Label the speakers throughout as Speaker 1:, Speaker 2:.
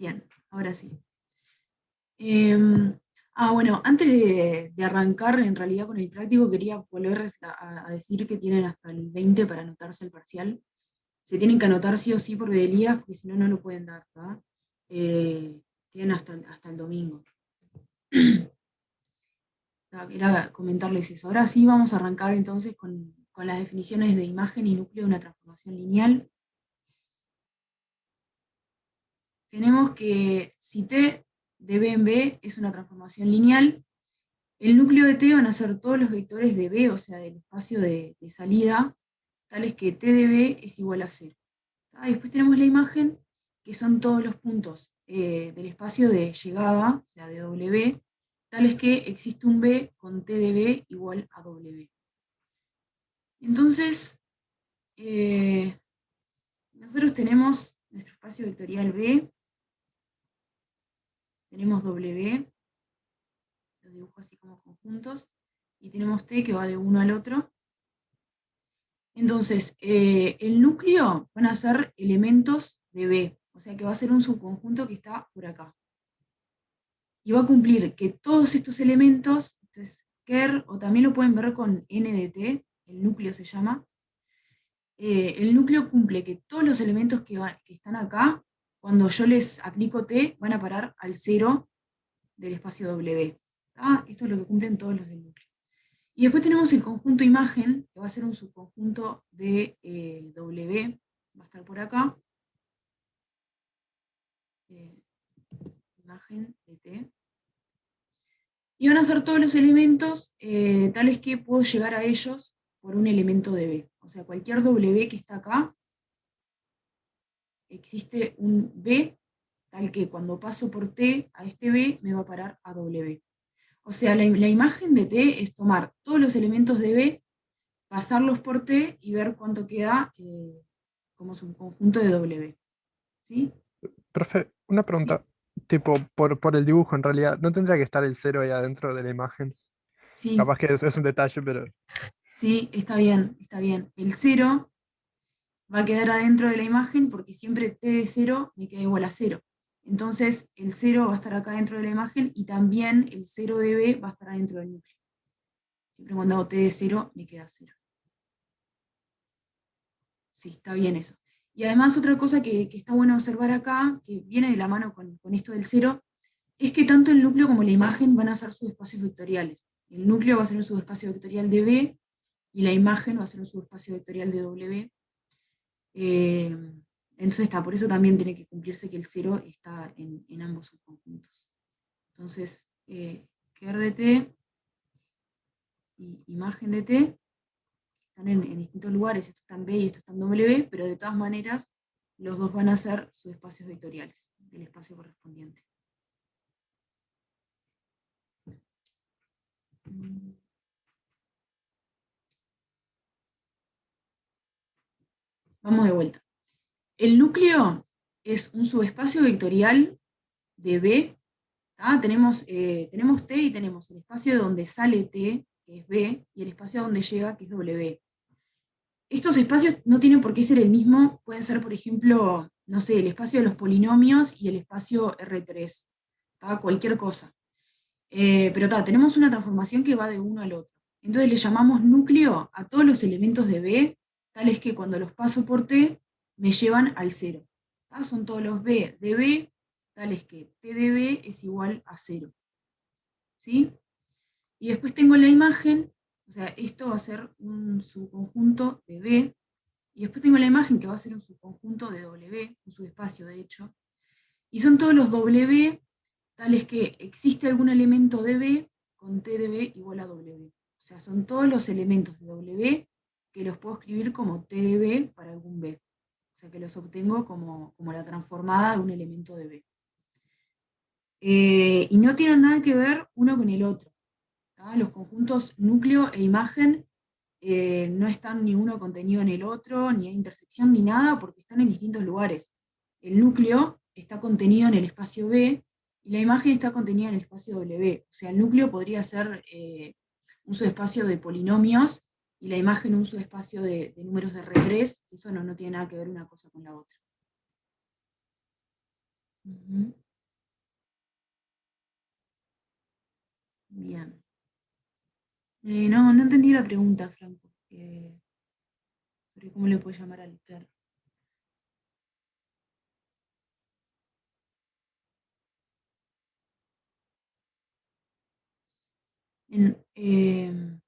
Speaker 1: Bien, ahora sí. Bueno, antes de arrancar en realidad con el práctico, quería volver a decir que tienen hasta el 20 para anotarse el parcial. Se tienen que anotar sí o sí por Delías, porque si no, no lo pueden dar, ¿tá? Tienen hasta el domingo. Quería comentarles eso. Ahora sí vamos a arrancar entonces con las definiciones de imagen y núcleo de una transformación lineal. Tenemos que si T de B en B es una transformación lineal, el núcleo de T van a ser todos los vectores de B, o sea, del espacio de salida, tales que T de B es igual a 0. Después tenemos la imagen, que son todos los puntos del espacio de llegada, o sea, de W, tales que existe un B con T de B igual a W. Entonces, nosotros tenemos nuestro espacio vectorial B, tenemos W, los dibujo así como conjuntos, y tenemos T que va de uno al otro. Entonces, el núcleo van a ser elementos de B, o sea que va a ser un subconjunto que está por acá. Y va a cumplir que todos estos elementos, esto es ker, o también lo pueden ver con n de t, el núcleo se llama, el núcleo cumple que todos los elementos que están acá, cuando yo les aplico t, van a parar al 0 del espacio W. Esto es lo que cumplen todos los del núcleo. Y después tenemos el conjunto imagen, que va a ser un subconjunto de W, va a estar por acá. Imagen de T. Y van a ser todos los elementos tales que puedo llegar a ellos por un elemento de B. O sea, cualquier W que está acá, existe un B, tal que cuando paso por T a este B, me va a parar a W. O sea, la imagen de T es tomar todos los elementos de B, pasarlos por T y ver cuánto queda como subconjunto de W. ¿Sí?
Speaker 2: Profe, una
Speaker 1: Sí,
Speaker 2: pregunta, tipo, por el dibujo en realidad, ¿no tendría que estar el cero ahí adentro de la imagen?
Speaker 1: sí,
Speaker 2: Capaz que es un detalle, pero
Speaker 1: sí, está bien, está bien. El 0 va a quedar adentro de la imagen porque siempre t de 0 me queda igual a 0. Entonces el 0 va a estar acá dentro de la imagen y también el 0 de B va a estar adentro del núcleo. Siempre cuando hago t de 0 me queda 0. Sí, está bien eso. Y además otra cosa que está bueno observar acá, que viene de la mano con esto del 0, es que tanto el núcleo como la imagen van a ser subespacios vectoriales. El núcleo va a ser un subespacio vectorial de B y la imagen va a ser un subespacio vectorial de W. Eh, entonces por eso también tiene que cumplirse que el 0 está en ambos subconjuntos. Entonces, ker de t y imagen de t están en distintos lugares, esto está en B y esto está en W, pero de todas maneras los dos van a ser subespacios vectoriales del espacio correspondiente. Vamos de vuelta. El núcleo es un subespacio vectorial de B. Tenemos T y tenemos el espacio de donde sale T, que es B, y el espacio a donde llega, que es W. Estos espacios no tienen por qué ser el mismo, pueden ser, por ejemplo, no sé, el espacio de los polinomios y el espacio R3, cualquier cosa. Pero tenemos una transformación que va de uno al otro. Entonces le llamamos núcleo a todos los elementos de B, tales que cuando los paso por T, me llevan al 0. Son todos los B de B, tales que T de B es igual a 0. ¿Sí? Y después tengo la imagen, o sea, esto va a ser un subconjunto de B, y después tengo la imagen que va a ser un subconjunto de W, un subespacio de hecho, y son todos los W tales que existe algún elemento de B con T de B igual a W. O sea, son todos los elementos de W que los puedo escribir como T de B para algún B. O sea, que los obtengo como la transformada de un elemento de B. Y no tienen nada que ver uno con el otro. Los conjuntos núcleo e imagen no están ni uno contenido en el otro, ni hay intersección ni nada, porque están en distintos lugares. El núcleo está contenido en el espacio B y la imagen está contenida en el espacio W. O sea, el núcleo podría ser un subespacio de polinomios y la imagen un subespacio de números de R3. Eso no tiene nada que ver una cosa con la otra. Ujú. Bien. No entendí la pregunta, Franco. Sobre cómo le puedes llamar al perro. En,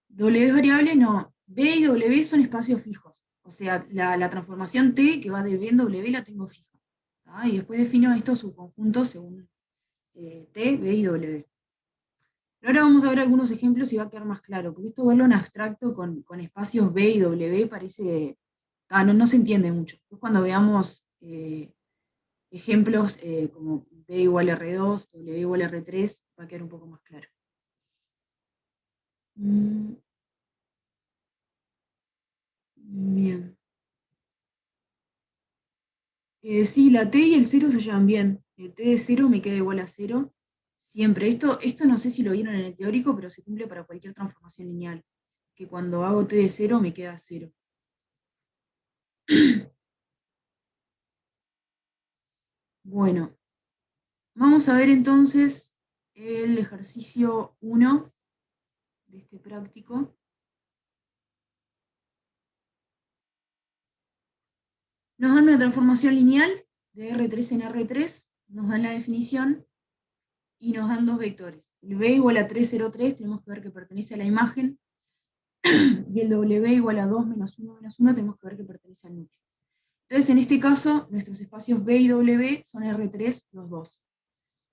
Speaker 1: W es variable, no. B y W son espacios fijos. O sea, la transformación T que va de B en W la tengo fija. ¿Tá? Y después defino estos subconjuntos según T, B y W. Pero ahora vamos a ver algunos ejemplos y va a quedar más claro, porque esto verlo en abstracto con espacios B y W parece, no se entiende mucho. Después cuando veamos ejemplos como B igual a R2, W igual a R3, va a quedar un poco más claro. Mm, bien. Sí, la T y el 0 se llevan bien. El T de 0 me queda igual a 0. Siempre. Esto no sé si lo vieron en el teórico, pero se cumple para cualquier transformación lineal. Que cuando hago T de 0 me queda 0. Bueno, vamos a ver entonces el ejercicio 1 de este práctico. Nos dan una transformación lineal de R3 en R3, nos dan la definición y nos dan dos vectores. El B igual a 3,03, tenemos que ver que pertenece a la imagen, y el W igual a 2 menos 1 menos 1, tenemos que ver que pertenece al núcleo. Entonces, en este caso, nuestros espacios B y W son R3 los dos.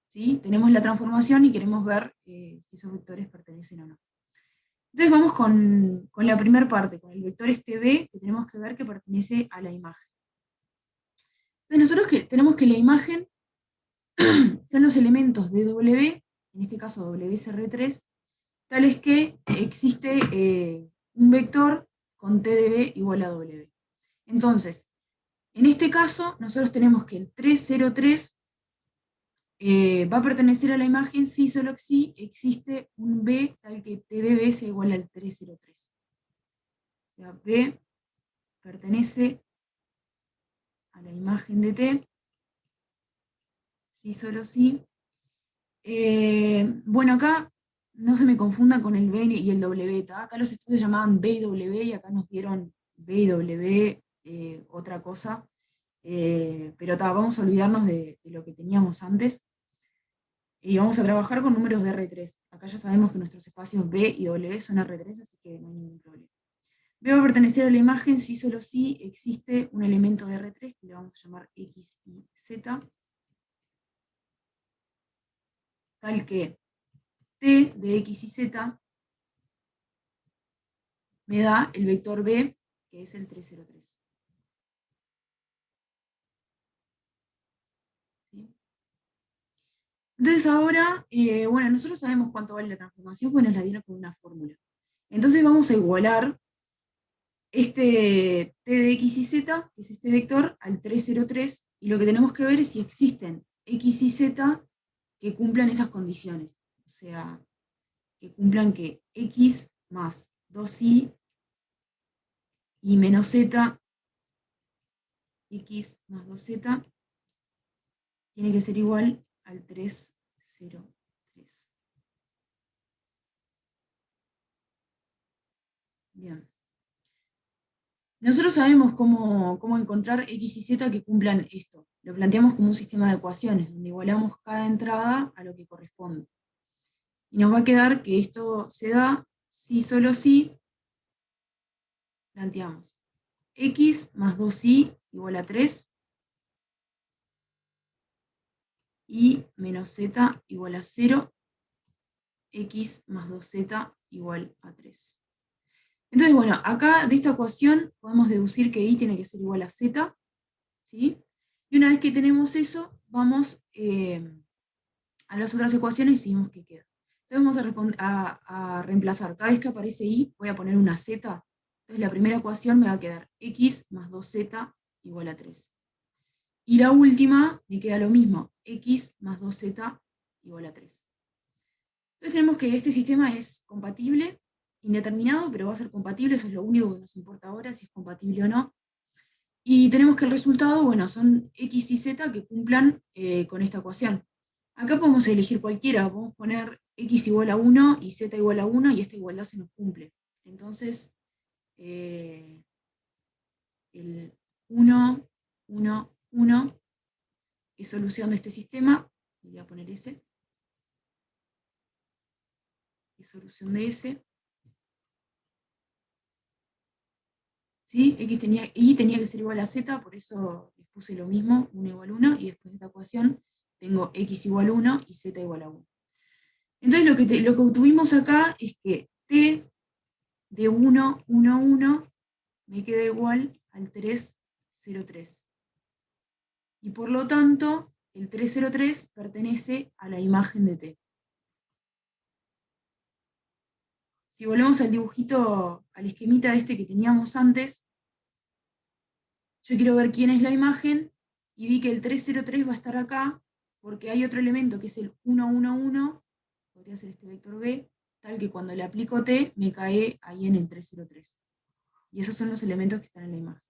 Speaker 1: ¿Sí? Tenemos la transformación y queremos ver si esos vectores pertenecen o no. Entonces vamos con la primera parte, con el vector este B, que tenemos que ver que pertenece a la imagen. Entonces nosotros tenemos que la imagen son los elementos de W, en este caso W es R3, tales que existe un vector con T de B igual a W. Entonces, en este caso, nosotros tenemos que el 303 va a pertenecer a la imagen si solo si existe un B tal que T de B sea igual al 303. O sea, B pertenece a la imagen de T, si solo si. Bueno, acá no se me confunda con el B y el W. ¿tá? Acá los estudios llamaban B y W y acá nos dieron B y W, otra cosa. Pero vamos a olvidarnos de lo que teníamos antes y vamos a trabajar con números de R3. Acá ya sabemos que nuestros espacios B y W son R3, así que no hay ningún problema. B va a pertenecer a la imagen si solo si existe un elemento de R3 que le vamos a llamar X y Z, tal que T de X y Z me da el vector B, que es el 303. ¿Sí? Entonces ahora, bueno, nosotros sabemos cuánto vale la transformación, pues nos la dieron con una fórmula. Entonces vamos a igualar este T de X y Z, que es este vector, al 303, y lo que tenemos que ver es si existen X y Z que cumplan esas condiciones. O sea, que cumplan que X más 2Y y menos Z, X más 2Z, tiene que ser igual al 303. Bien. Nosotros sabemos cómo encontrar X y Z que cumplan esto. Lo planteamos como un sistema de ecuaciones, donde igualamos cada entrada a lo que corresponde. Y nos va a quedar que esto se da si solo si planteamos X más 2Y igual a 3 y menos Z igual a 0, X más 2Z igual a 3. Entonces, bueno, acá de esta ecuación podemos deducir que Y tiene que ser igual a Z, ¿sí? Y una vez que tenemos eso, vamos a las otras ecuaciones y vemos qué queda. Entonces vamos a reemplazar. Cada vez que aparece Y, voy a poner una Z. Entonces la primera ecuación me va a quedar X más 2Z igual a 3. Y la última me queda lo mismo, X más 2Z igual a 3. Entonces tenemos que este sistema es compatible, indeterminado, pero va a ser compatible, eso es lo único que nos importa ahora, si es compatible o no. Y tenemos que el resultado, bueno, son x y z que cumplan con esta ecuación. Acá podemos elegir cualquiera, podemos poner x igual a 1 y z igual a 1 y esta igualdad se nos cumple. Entonces, el 1, 1, 1 es solución de este sistema, le voy a poner S, es solución de S. ¿Sí? Y tenía que ser igual a z, por eso les puse lo mismo, 1 igual a 1, y después de esta ecuación tengo x igual a 1 y z igual a 1. Entonces lo que obtuvimos acá es que t de 1, 1, 1 me queda igual al 3, 0, 3. Y por lo tanto, el 303 pertenece a la imagen de t. Si volvemos al dibujito, al esquemita este que teníamos antes, yo quiero ver quién es la imagen, y vi que el 303 va a estar acá, porque hay otro elemento que es el 111, podría ser este vector b, tal que cuando le aplico t, me cae ahí en el 303. Y esos son los elementos que están en la imagen.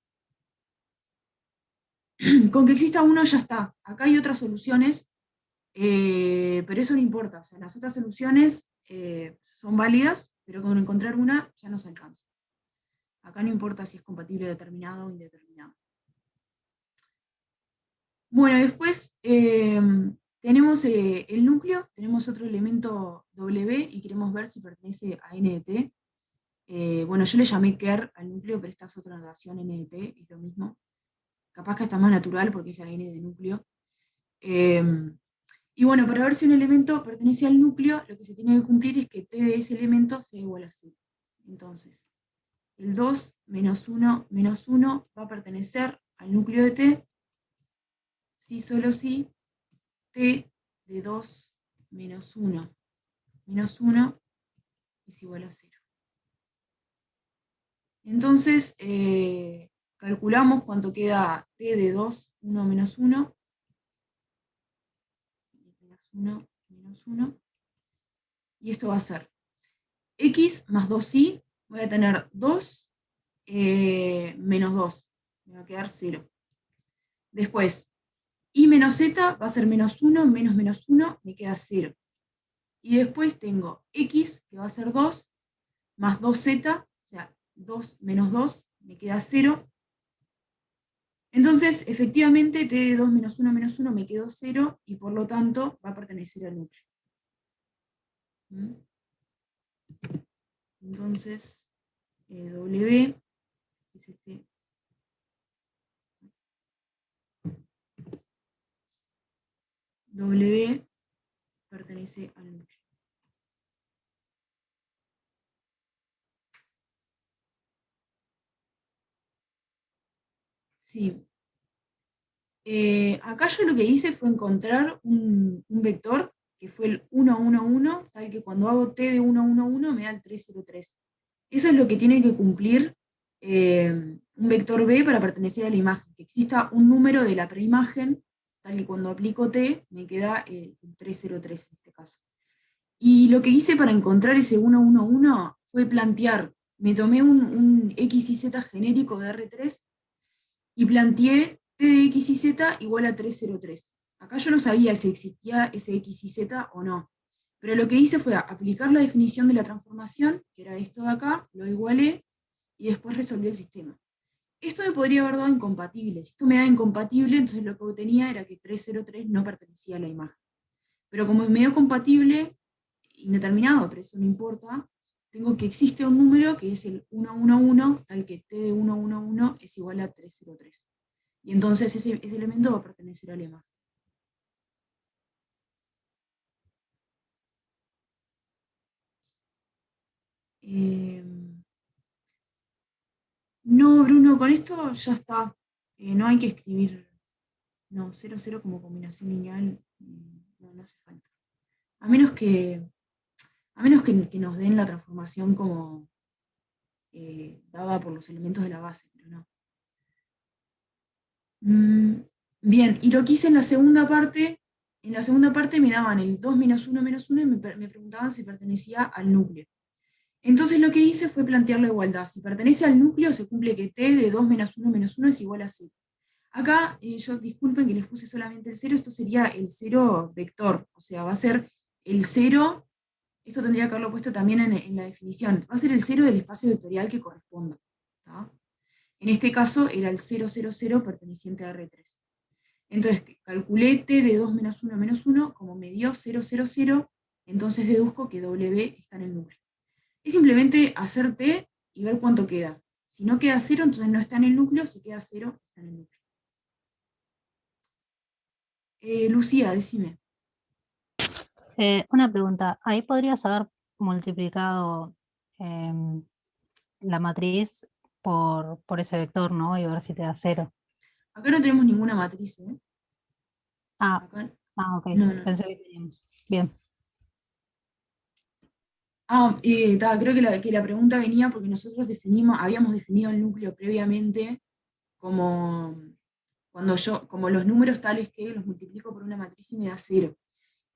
Speaker 1: Con que exista uno ya está. Acá hay otras soluciones, pero eso no importa. O sea, las otras soluciones son válidas, pero con encontrar una ya nos alcanza. Acá no importa si es compatible determinado o indeterminado. Bueno, después tenemos el núcleo, tenemos otro elemento W y queremos ver si pertenece a N de T. Bueno, yo le llamé ker al núcleo, pero esta es otra notación N de T, es lo mismo. Capaz que está más natural porque es la N de núcleo. Y bueno, para ver si un elemento pertenece al núcleo, lo que se tiene que cumplir es que T de ese elemento sea igual a 0. Entonces, el 2 menos 1 va a pertenecer al núcleo de T, si solo si T de 2 menos 1 es igual a 0. Entonces, calculamos cuánto queda T de 2, 1 menos 1, menos 1, y esto va a ser x más 2i, voy a tener 2 menos 2, me va a quedar 0. Después, i menos z va a ser menos 1, menos 1, me queda 0. Y después tengo x, que va a ser 2, más 2z, o sea, 2 menos 2, me queda 0. Entonces, efectivamente, t de 2 menos 1 me quedó 0, y por lo tanto va a pertenecer al núcleo. ¿Mm? Entonces, W, que es este, W pertenece al núcleo. Sí. Acá yo lo que hice fue encontrar un vector que fue el 1, 1, 1, tal que cuando hago t de 1, 1, 1 me da el 3, 0, 3. Eso es lo que tiene que cumplir un vector b para pertenecer a la imagen, que exista un número de la preimagen, tal que cuando aplico t me queda el 3, 0, 3 en este caso. Y lo que hice para encontrar ese 1, 1, 1 fue plantear, me tomé un x y z genérico de R3 y planteé t de x y z igual a 303. Acá yo no sabía si existía ese x y z o no, pero lo que hice fue aplicar la definición de la transformación, que era esto de acá, lo igualé, y después resolví el sistema. Esto me podría haber dado incompatible. Si esto me da incompatible, entonces lo que obtenía era que 303 no pertenecía a la imagen. Pero como me dio compatible, indeterminado, pero eso no importa, tengo que existe un número que es el 111, tal que t de 111 es igual a 303. Y entonces ese elemento va a pertenecer a la imagen. No, Bruno, con esto ya está. No hay que escribir, no, 0, 0 como combinación lineal, no hace falta. A menos que nos den la transformación como dada por los elementos de la base, pero no. Bien, y lo que hice en la segunda parte me daban el 2 menos 1 y me preguntaban si pertenecía al núcleo. Entonces lo que hice fue plantear la igualdad. Si pertenece al núcleo, se cumple que t de 2 menos 1 es igual a 0. Acá, yo disculpen que les puse solamente el 0, esto sería el 0 vector, o sea, va a ser el 0, esto tendría que haberlo puesto también en la definición, va a ser el 0 del espacio vectorial que corresponda. ¿Tá? En este caso era el 0, 0, 0 perteneciente a R3. Entonces calculé t de 2 menos 1, como me dio 0, 0, 0, entonces deduzco que W está en el núcleo. Es simplemente hacer t y ver cuánto queda. Si no queda 0, entonces no está en el núcleo, si queda 0, está en el núcleo. Lucía, decime.
Speaker 3: Una pregunta, ahí podrías haber multiplicado em, la matriz por ese vector, ¿no? Y ver si te da 0.
Speaker 1: Acá no tenemos ninguna matriz, ¿eh?
Speaker 3: Ah,
Speaker 1: Acá,
Speaker 3: ok,
Speaker 1: no, no.
Speaker 3: pensé que teníamos. Bien.
Speaker 1: Creo que la pregunta venía porque nosotros habíamos definido el núcleo previamente como, como los números tales que los multiplico por una matriz y me da 0.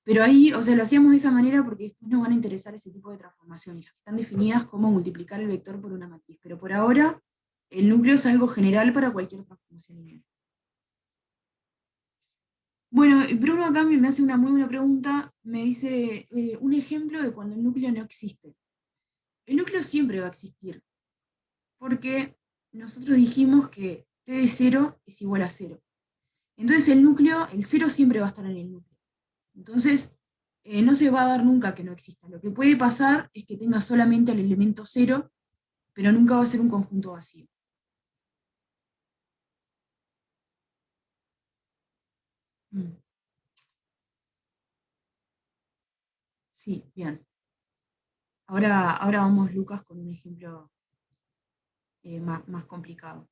Speaker 1: Pero ahí, o sea, lo hacíamos de esa manera porque después nos van a interesar ese tipo de transformaciones, las que están definidas como multiplicar el vector por una matriz. Pero por ahora, el núcleo es algo general para cualquier transformación lineal. Bueno, Bruno acá me hace una muy buena pregunta, me dice un ejemplo de cuando el núcleo no existe. El núcleo siempre va a existir, porque nosotros dijimos que t de 0 es igual a 0. Entonces el núcleo, el 0 siempre va a estar en el núcleo. Entonces no se va a dar nunca que no exista. Lo que puede pasar es que tenga solamente el elemento 0, pero nunca va a ser un conjunto vacío. Sí, bien. Ahora vamos, Lucas, con un ejemplo más complicado.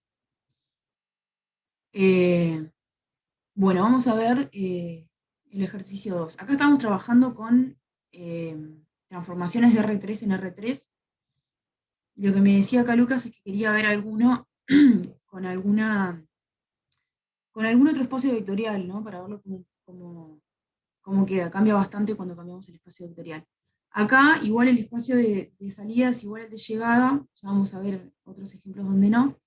Speaker 1: Bueno, vamos a ver el ejercicio 2. Acá estamos trabajando con transformaciones de R3 en R3. Lo que me decía acá Lucas es que quería ver alguno con algún otro espacio vectorial, ¿no? Para verlo cómo queda. Cambia bastante cuando cambiamos el espacio vectorial. Acá, igual el espacio de salida es igual al de llegada. Ya vamos a ver otros ejemplos donde no.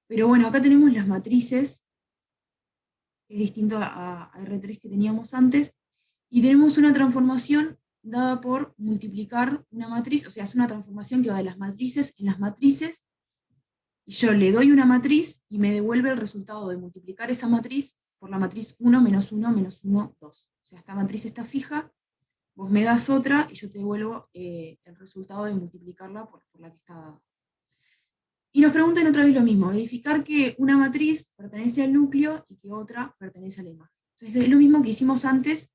Speaker 1: Pero bueno, acá tenemos las matrices, que es distinto a R3 que teníamos antes, y tenemos una transformación dada por multiplicar una matriz, o sea, es una transformación que va de las matrices en las matrices, y yo le doy una matriz y me devuelve el resultado de multiplicar esa matriz por la matriz 1, menos 1, menos 1, 2. O sea, esta matriz está fija, vos me das otra y yo te devuelvo el resultado de multiplicarla por la que está dada. Y nos preguntan otra vez lo mismo, verificar que una matriz pertenece al núcleo y que otra pertenece a la imagen. Entonces es lo mismo que hicimos antes,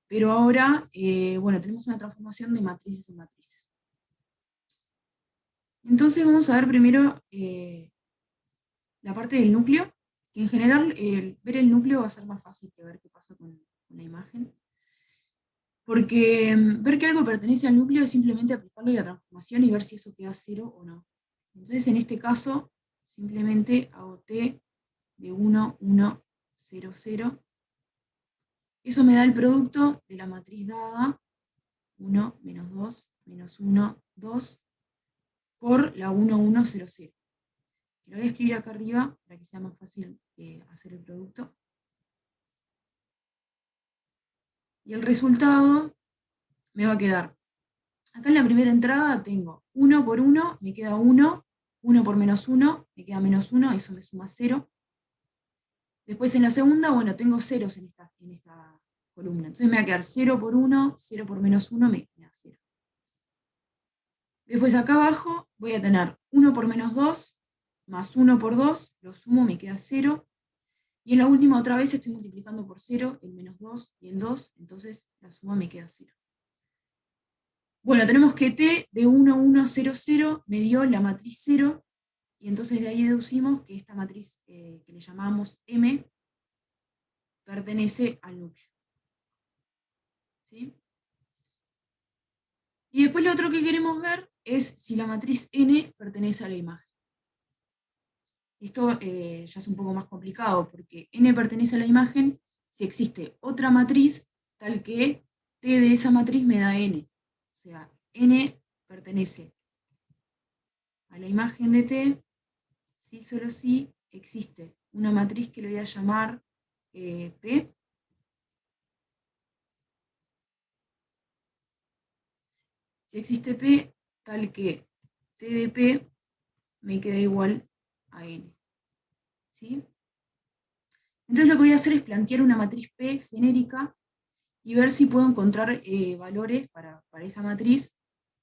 Speaker 1: pero ahora, bueno, tenemos una transformación de matrices en matrices. Entonces vamos a ver primero la parte del núcleo, que en general ver el núcleo va a ser más fácil que ver qué pasa con la imagen. Porque ver que algo pertenece al núcleo es simplemente aplicarle la transformación y ver si eso queda 0 o no. Entonces en este caso, simplemente hago t de 1, 1, 0, 0. Eso me da el producto de la matriz dada, 1, menos 2, menos 1, 2, por la 1, 1, 0, 0. Lo voy a escribir acá arriba para que sea más fácil hacer el producto. Y el resultado me va a quedar. Acá en la primera entrada tengo 1 por 1, me queda 1, 1 por menos 1, me queda menos 1, eso me suma 0. Después en la segunda, bueno, tengo ceros en esta columna. Entonces me va a quedar 0 por 1, 0 por menos 1, me da 0. Después acá abajo voy a tener 1 por menos 2, más 1 por 2, lo sumo, me queda 0. Y en la última otra vez estoy multiplicando por 0, el menos 2 y el 2, entonces la suma me queda 0. Bueno, tenemos que t de 1, 1, 0, 0 me dio la matriz 0, y entonces de ahí deducimos que esta matriz que le llamamos M pertenece al núcleo. ¿Sí? Y después lo otro que queremos ver es si la matriz N pertenece a la imagen. Esto ya es un poco más complicado, porque N pertenece a la imagen si existe otra matriz tal que T de esa matriz me da N. O sea, N pertenece a la imagen de T si solo si existe una matriz que le voy a llamar P. Si existe P, tal que T de P me queda igual a N. ¿Sí? Entonces lo que voy a hacer es plantear una matriz P genérica y ver si puedo encontrar valores para esa matriz,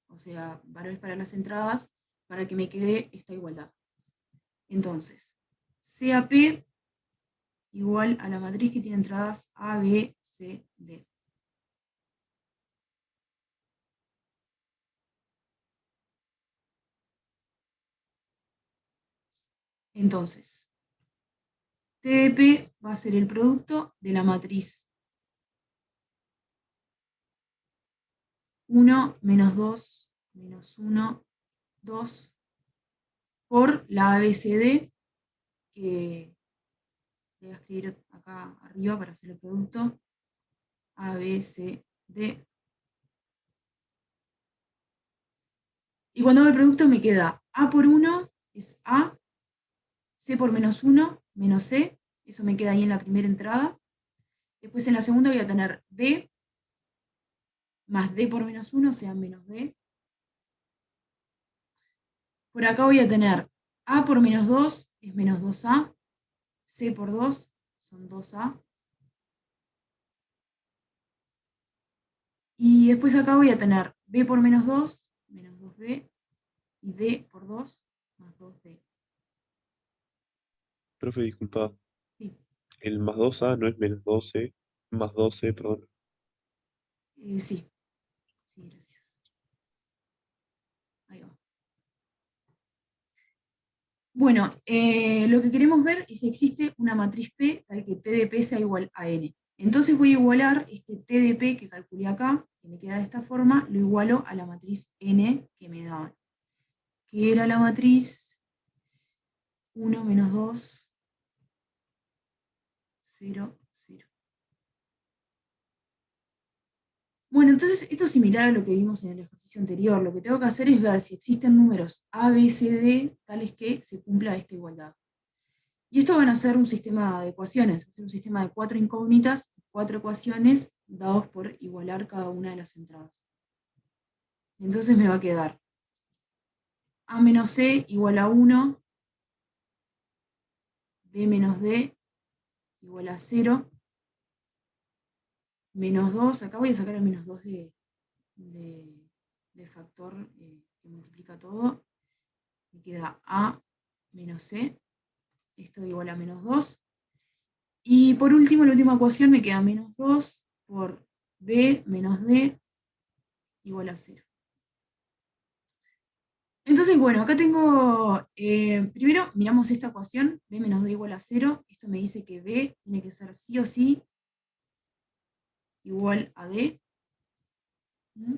Speaker 1: o sea, valores para las entradas, para que me quede esta igualdad. Entonces, sea P igual a la matriz que tiene entradas A, B, C, D. Entonces, T de P va a ser el producto de la matriz 1, menos 2, menos 1, 2, por la ABCD, que voy a escribir acá arriba para hacer el producto, ABCD. Y cuando hago el producto me queda A por 1 es A, C por menos 1, menos C, eso me queda ahí en la primera entrada. Después en la segunda voy a tener B más D por menos 1, o sea, menos D. Por acá voy a tener A por menos 2 es menos 2A, C por 2 son 2A. Y después acá voy a tener B por menos 2, menos 2B, y D por 2, más 2D.
Speaker 4: Profe, disculpa,
Speaker 1: Sí,
Speaker 4: el más 2A no es menos 12, más 12, perdón.
Speaker 1: sí, sí, gracias. Ahí va. Bueno, lo que queremos ver es si existe una matriz P tal que T de P sea igual a N. Entonces voy a igualar este T de P que calculé acá, que me queda de esta forma, lo igualo a la matriz N que me daban, que era la matriz 1 menos 2, 0, 0. Bueno, entonces esto es similar a lo que vimos en el ejercicio anterior. Lo que tengo que hacer es ver si existen números A, B, C, D, tales que se cumpla esta igualdad. Y esto van a ser un sistema de ecuaciones, va a ser un sistema de 4 incógnitas, 4 ecuaciones dados por igualar cada una de las entradas. Entonces me va a quedar A menos C igual a 1, B menos D igual a 0, menos 2, acá voy a sacar el menos 2 de factor que multiplica todo, me queda A menos C, esto igual a menos 2, y por último, la última ecuación me queda menos 2 por B menos D igual a 0. Entonces, bueno, acá tengo, primero miramos esta ecuación, B menos D igual a 0, esto me dice que B tiene que ser sí o sí igual a D. ¿Mm?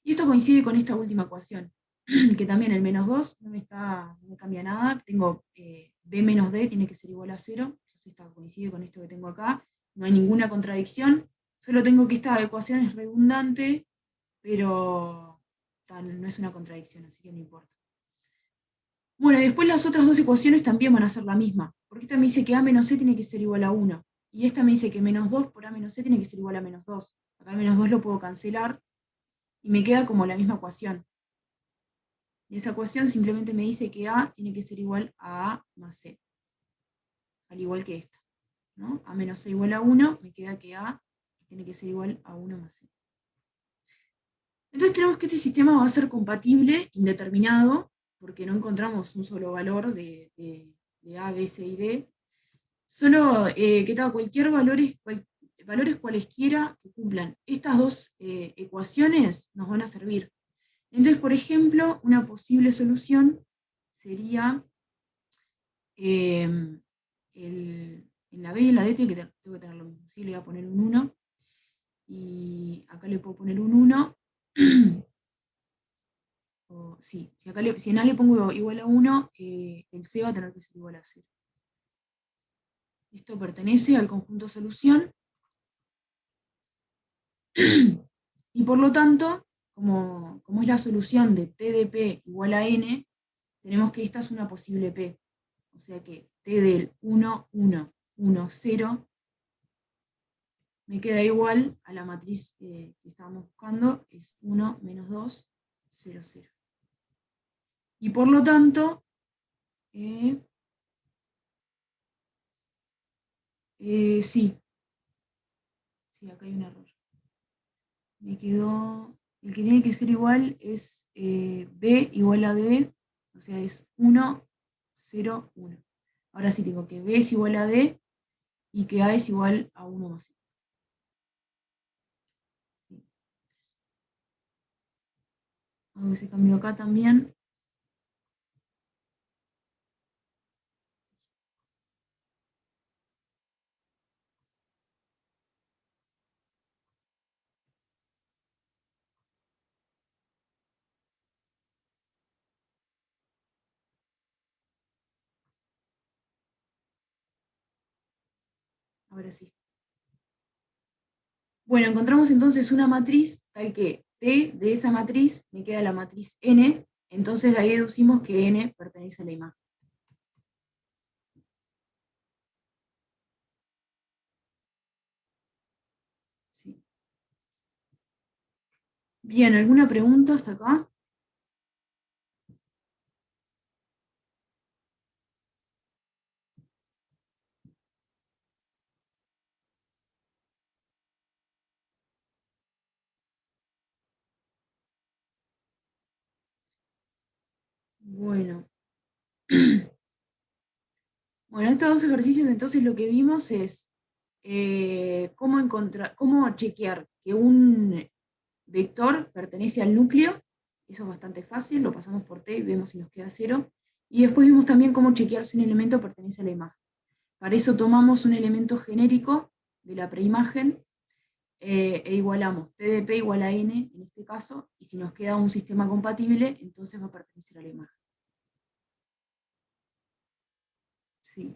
Speaker 1: Y esto coincide con esta última ecuación, que también el menos 2 no me cambia nada, tengo B menos D tiene que ser igual a 0, entonces esto coincide con esto que tengo acá, no hay ninguna contradicción, solo tengo que esta ecuación es redundante, pero no es una contradicción, así que no importa. Bueno, y después las otras dos ecuaciones también van a ser la misma, porque esta me dice que A menos C tiene que ser igual a 1, y esta me dice que menos 2 por A menos C tiene que ser igual a menos 2. Acá el menos 2 lo puedo cancelar, y me queda como la misma ecuación. Y esa ecuación simplemente me dice que A tiene que ser igual a A más C, al igual que esta, ¿no? A menos C igual a 1, me queda que A tiene que ser igual a 1 más C. Entonces tenemos que este sistema va a ser compatible, indeterminado, porque no encontramos un solo valor de A, B, C y D. Solo que tal, valores cualesquiera que cumplan estas dos ecuaciones nos van a servir. Entonces, por ejemplo, una posible solución sería en la B y en la D tengo que tener lo mismo. ¿Sí? Le voy a poner un 1 y acá le puedo poner un 1. Sí, si en A le pongo igual a 1, el C va a tener que ser igual a 0. Esto pertenece al conjunto solución. Y por lo tanto, como es la solución de T de P igual a N, tenemos que esta es una posible P. O sea que T del 1, 1, 1, 0 me queda igual a la matriz que estábamos buscando, es 1, menos 2, 0, 0. Y por lo tanto, sí, acá hay un error. Me quedó, el que tiene que ser igual es B igual a D, o sea, es 1, 0, 1. Ahora sí tengo que B es igual a D y que A es igual a 1 más 1. Hago ese cambio acá también. Ahora sí. Bueno, encontramos entonces una matriz tal que T de esa matriz me queda la matriz N, entonces de ahí deducimos que N pertenece a la imagen. Sí. Bien, ¿alguna pregunta hasta acá? Bueno. Bueno, estos dos ejercicios entonces lo que vimos es cómo chequear que un vector pertenece al núcleo. Eso es bastante fácil, lo pasamos por T y vemos si nos queda 0. Y después vimos también cómo chequear si un elemento pertenece a la imagen. Para eso tomamos un elemento genérico de la preimagen e igualamos T de P igual a N en este caso, y si nos queda un sistema compatible, entonces va a pertenecer a la imagen. Sí.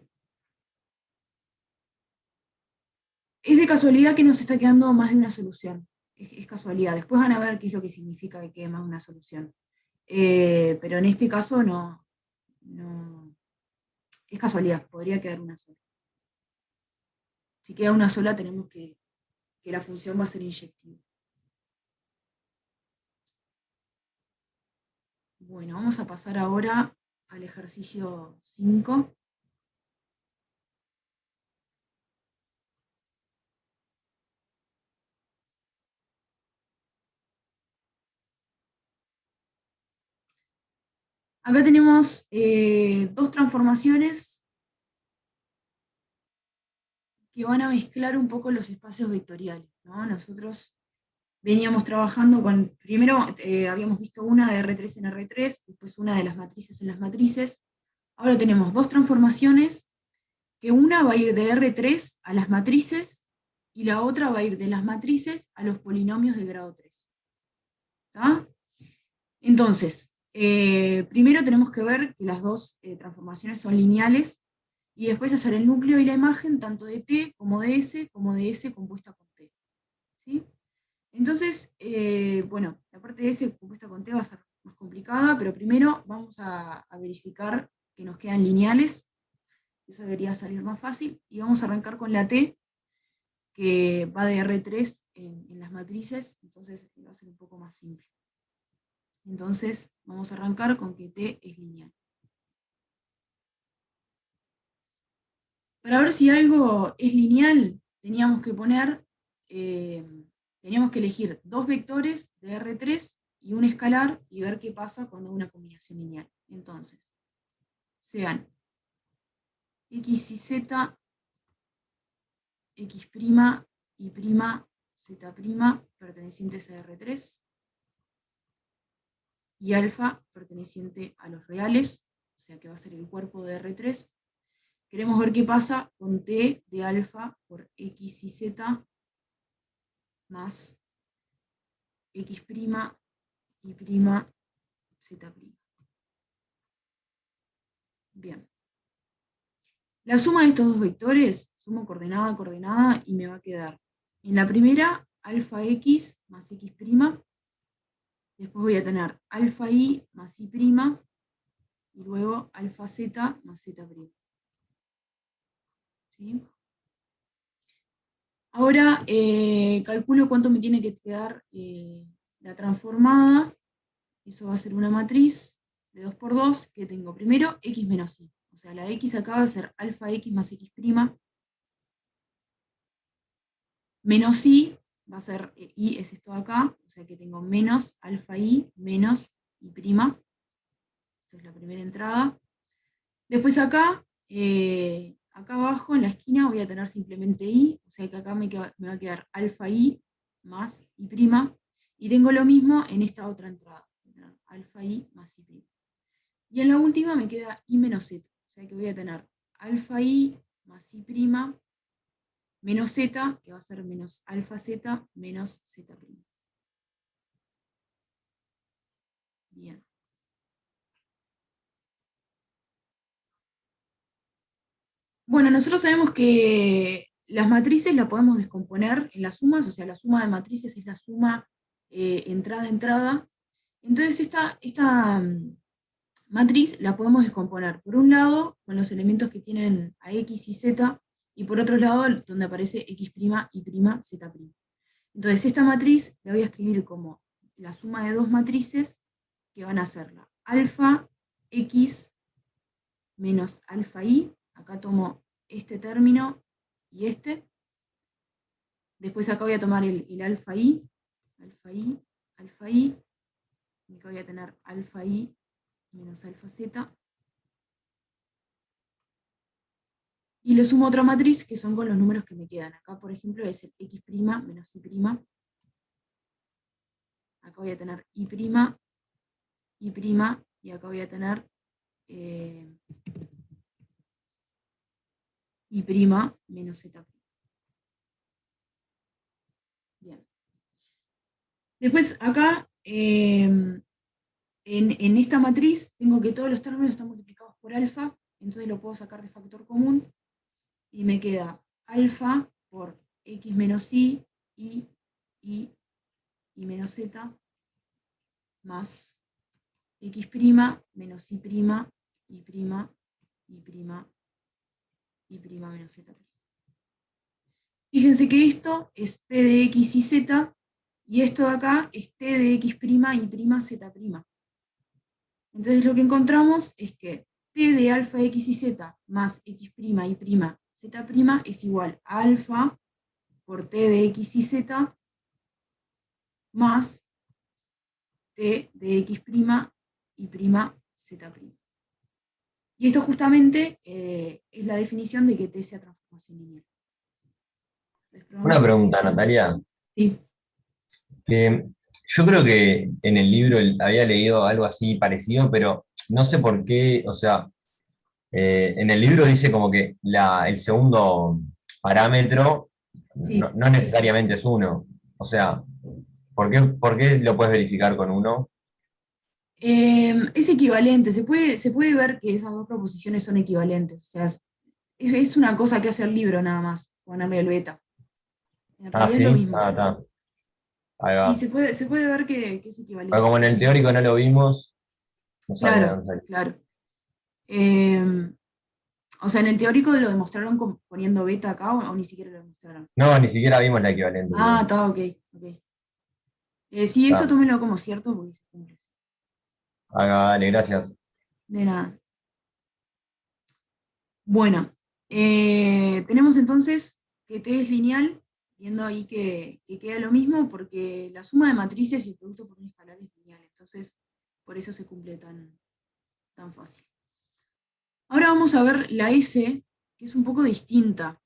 Speaker 1: Es de casualidad que nos está quedando más de una solución. Es casualidad. Después van a ver qué es lo que significa que quede más de una solución. Pero en este caso no. Es casualidad, podría quedar una sola. Si queda una sola, tenemos que la función va a ser inyectiva. Bueno, vamos a pasar ahora al ejercicio 5. Acá tenemos dos transformaciones que van a mezclar un poco los espacios vectoriales, ¿no? Nosotros veníamos trabajando con, primero habíamos visto una de R3 en R3, después una de las matrices en las matrices. Ahora tenemos dos transformaciones, que una va a ir de R3 a las matrices, y la otra va a ir de las matrices a los polinomios de grado 3. ¿Está? Entonces, primero tenemos que ver que las dos transformaciones son lineales, y después hacer el núcleo y la imagen tanto de T como de S compuesta con T. ¿Sí? Entonces, bueno, la parte de S compuesta con T va a ser más complicada, pero primero vamos a verificar que nos quedan lineales. Eso debería salir más fácil. Y vamos a arrancar con la T, que va de R3 en las matrices, entonces va a ser un poco más simple. Entonces, vamos a arrancar con que T es lineal. Para ver si algo es lineal, teníamos que poner, teníamos que elegir dos vectores de R3 y un escalar, y ver qué pasa cuando hay una combinación lineal. Entonces, sean X y Z, X' y prima, Z' pertenecientes a R3, y alfa perteneciente a los reales, o sea que va a ser el cuerpo de R3. Queremos ver qué pasa con T de alfa por X y Z más X' y prima Z'. Bien. La suma de estos dos vectores, sumo coordenada a coordenada, y me va a quedar en la primera alfa X más X', después voy a tener alfa Y más Y', y luego alfa z más z'. ¿Sí? Ahora calculo cuánto me tiene que quedar la transformada. Eso va a ser una matriz de 2 por 2 que tengo primero x menos y. O sea, la x acá va a ser alfa x más x', menos y, va a ser, y es esto de acá, o sea que tengo menos alfa y menos y'. Esta es la primera entrada. Después acá, acá abajo en la esquina voy a tener simplemente y, o sea que acá me va a quedar alfa y más y', y tengo lo mismo en esta otra entrada, alfa y más y'. Y en la última me queda y menos z, o sea que voy a tener alfa y más y' menos z, que va a ser menos alfa z menos z'. Bien. Bueno, nosotros sabemos que las matrices las podemos descomponer en las sumas, o sea, la suma de matrices es la suma entrada-entrada. Entonces esta matriz la podemos descomponer, por un lado, con los elementos que tienen a x y z, y por otro lado, donde aparece x' y z'. Entonces esta matriz la voy a escribir como la suma de dos matrices que van a ser la alfa x menos alfa y, acá tomo este término y este, después acá voy a tomar el alfa y, y acá voy a tener alfa y menos alfa z, y le sumo otra matriz que son con los números que me quedan. Acá, por ejemplo, es el x' menos y', acá voy a tener y', y acá voy a tener y' menos z'. Bien. Después acá, en esta matriz, tengo que todos los términos están multiplicados por alfa, entonces lo puedo sacar de factor común, y me queda alfa por x menos y menos z, más x' menos y', menos z'. Fíjense que esto es t de x y z, y esto de acá es t de x' y' z'. Entonces lo que encontramos es que t de alfa x y z más x' y' z' es igual a alfa por t de x y z más t de x' y' z'. Y esto justamente es la definición de que t sea transformación lineal.
Speaker 5: Una pregunta, Natalia,
Speaker 1: Sí.
Speaker 5: que yo creo que en el libro había leído algo así parecido, pero no sé por qué, o sea, en el libro dice como que el segundo parámetro
Speaker 1: Sí.
Speaker 5: no necesariamente es uno. O sea, por qué lo puedes verificar con uno?
Speaker 1: Es equivalente, se puede ver que esas dos proposiciones son equivalentes. O sea, es una cosa que hace el libro nada más, ponerle el beta. En
Speaker 5: Ah,
Speaker 1: realidad es lo
Speaker 5: sí,
Speaker 1: mismo.
Speaker 5: está. Ahí
Speaker 1: Sí,
Speaker 5: va.
Speaker 1: se puede ver que es
Speaker 5: Pero
Speaker 1: equivalente.
Speaker 5: como en el teórico no lo vimos, no sabía
Speaker 1: Claro,
Speaker 5: dónde salía.
Speaker 1: claro. O sea, en el teórico lo demostraron poniendo beta acá o ni siquiera lo demostraron.
Speaker 5: No, ni siquiera vimos la equivalente,
Speaker 1: Ah,
Speaker 5: creo.
Speaker 1: está, ok. Sí, esto
Speaker 5: Está.
Speaker 1: tómenlo como cierto porque se cumple.
Speaker 5: Ahí va, dale, gracias.
Speaker 1: De nada. Bueno, tenemos entonces que t es lineal, viendo ahí que queda lo mismo, porque la suma de matrices y el producto por un escalar es lineal, entonces por eso se cumple tan fácil. Ahora vamos a ver la S, que es un poco distinta.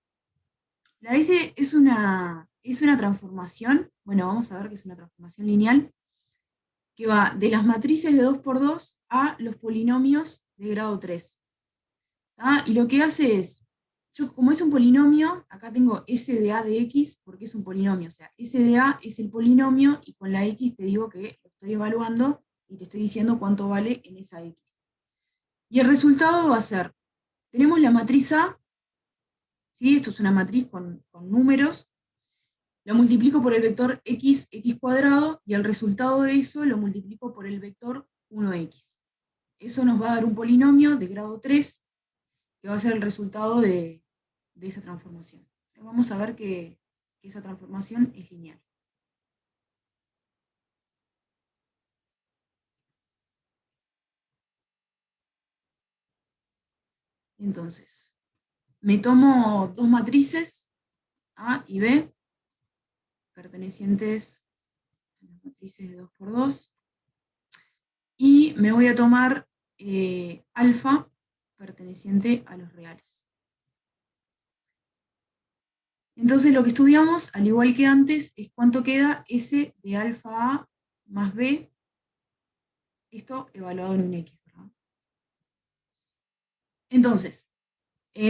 Speaker 1: La S es una transformación, bueno, vamos a ver que es una transformación lineal, que va de las matrices de 2 por 2 a los polinomios de grado 3. Y lo que hace es, yo como es un polinomio, acá tengo S de A de X porque es un polinomio, o sea, S de A es el polinomio y con la X te digo que lo estoy evaluando y te estoy diciendo cuánto vale en esa X. Y el resultado va a ser, tenemos la matriz A, ¿sí? Esto es una matriz con números, lo multiplico por el vector x cuadrado, y el resultado de eso lo multiplico por el vector 1x. eso nos va a dar un polinomio de grado 3, que va a ser el resultado de esa transformación. Vamos a ver que esa transformación es lineal. Entonces, me tomo dos matrices, A y B, pertenecientes a las matrices de 2 por 2, y me voy a tomar alfa, perteneciente a los reales. Entonces lo que estudiamos, al igual que antes, es cuánto queda S de alfa A más B, esto evaluado en un X, ¿verdad? Entonces, a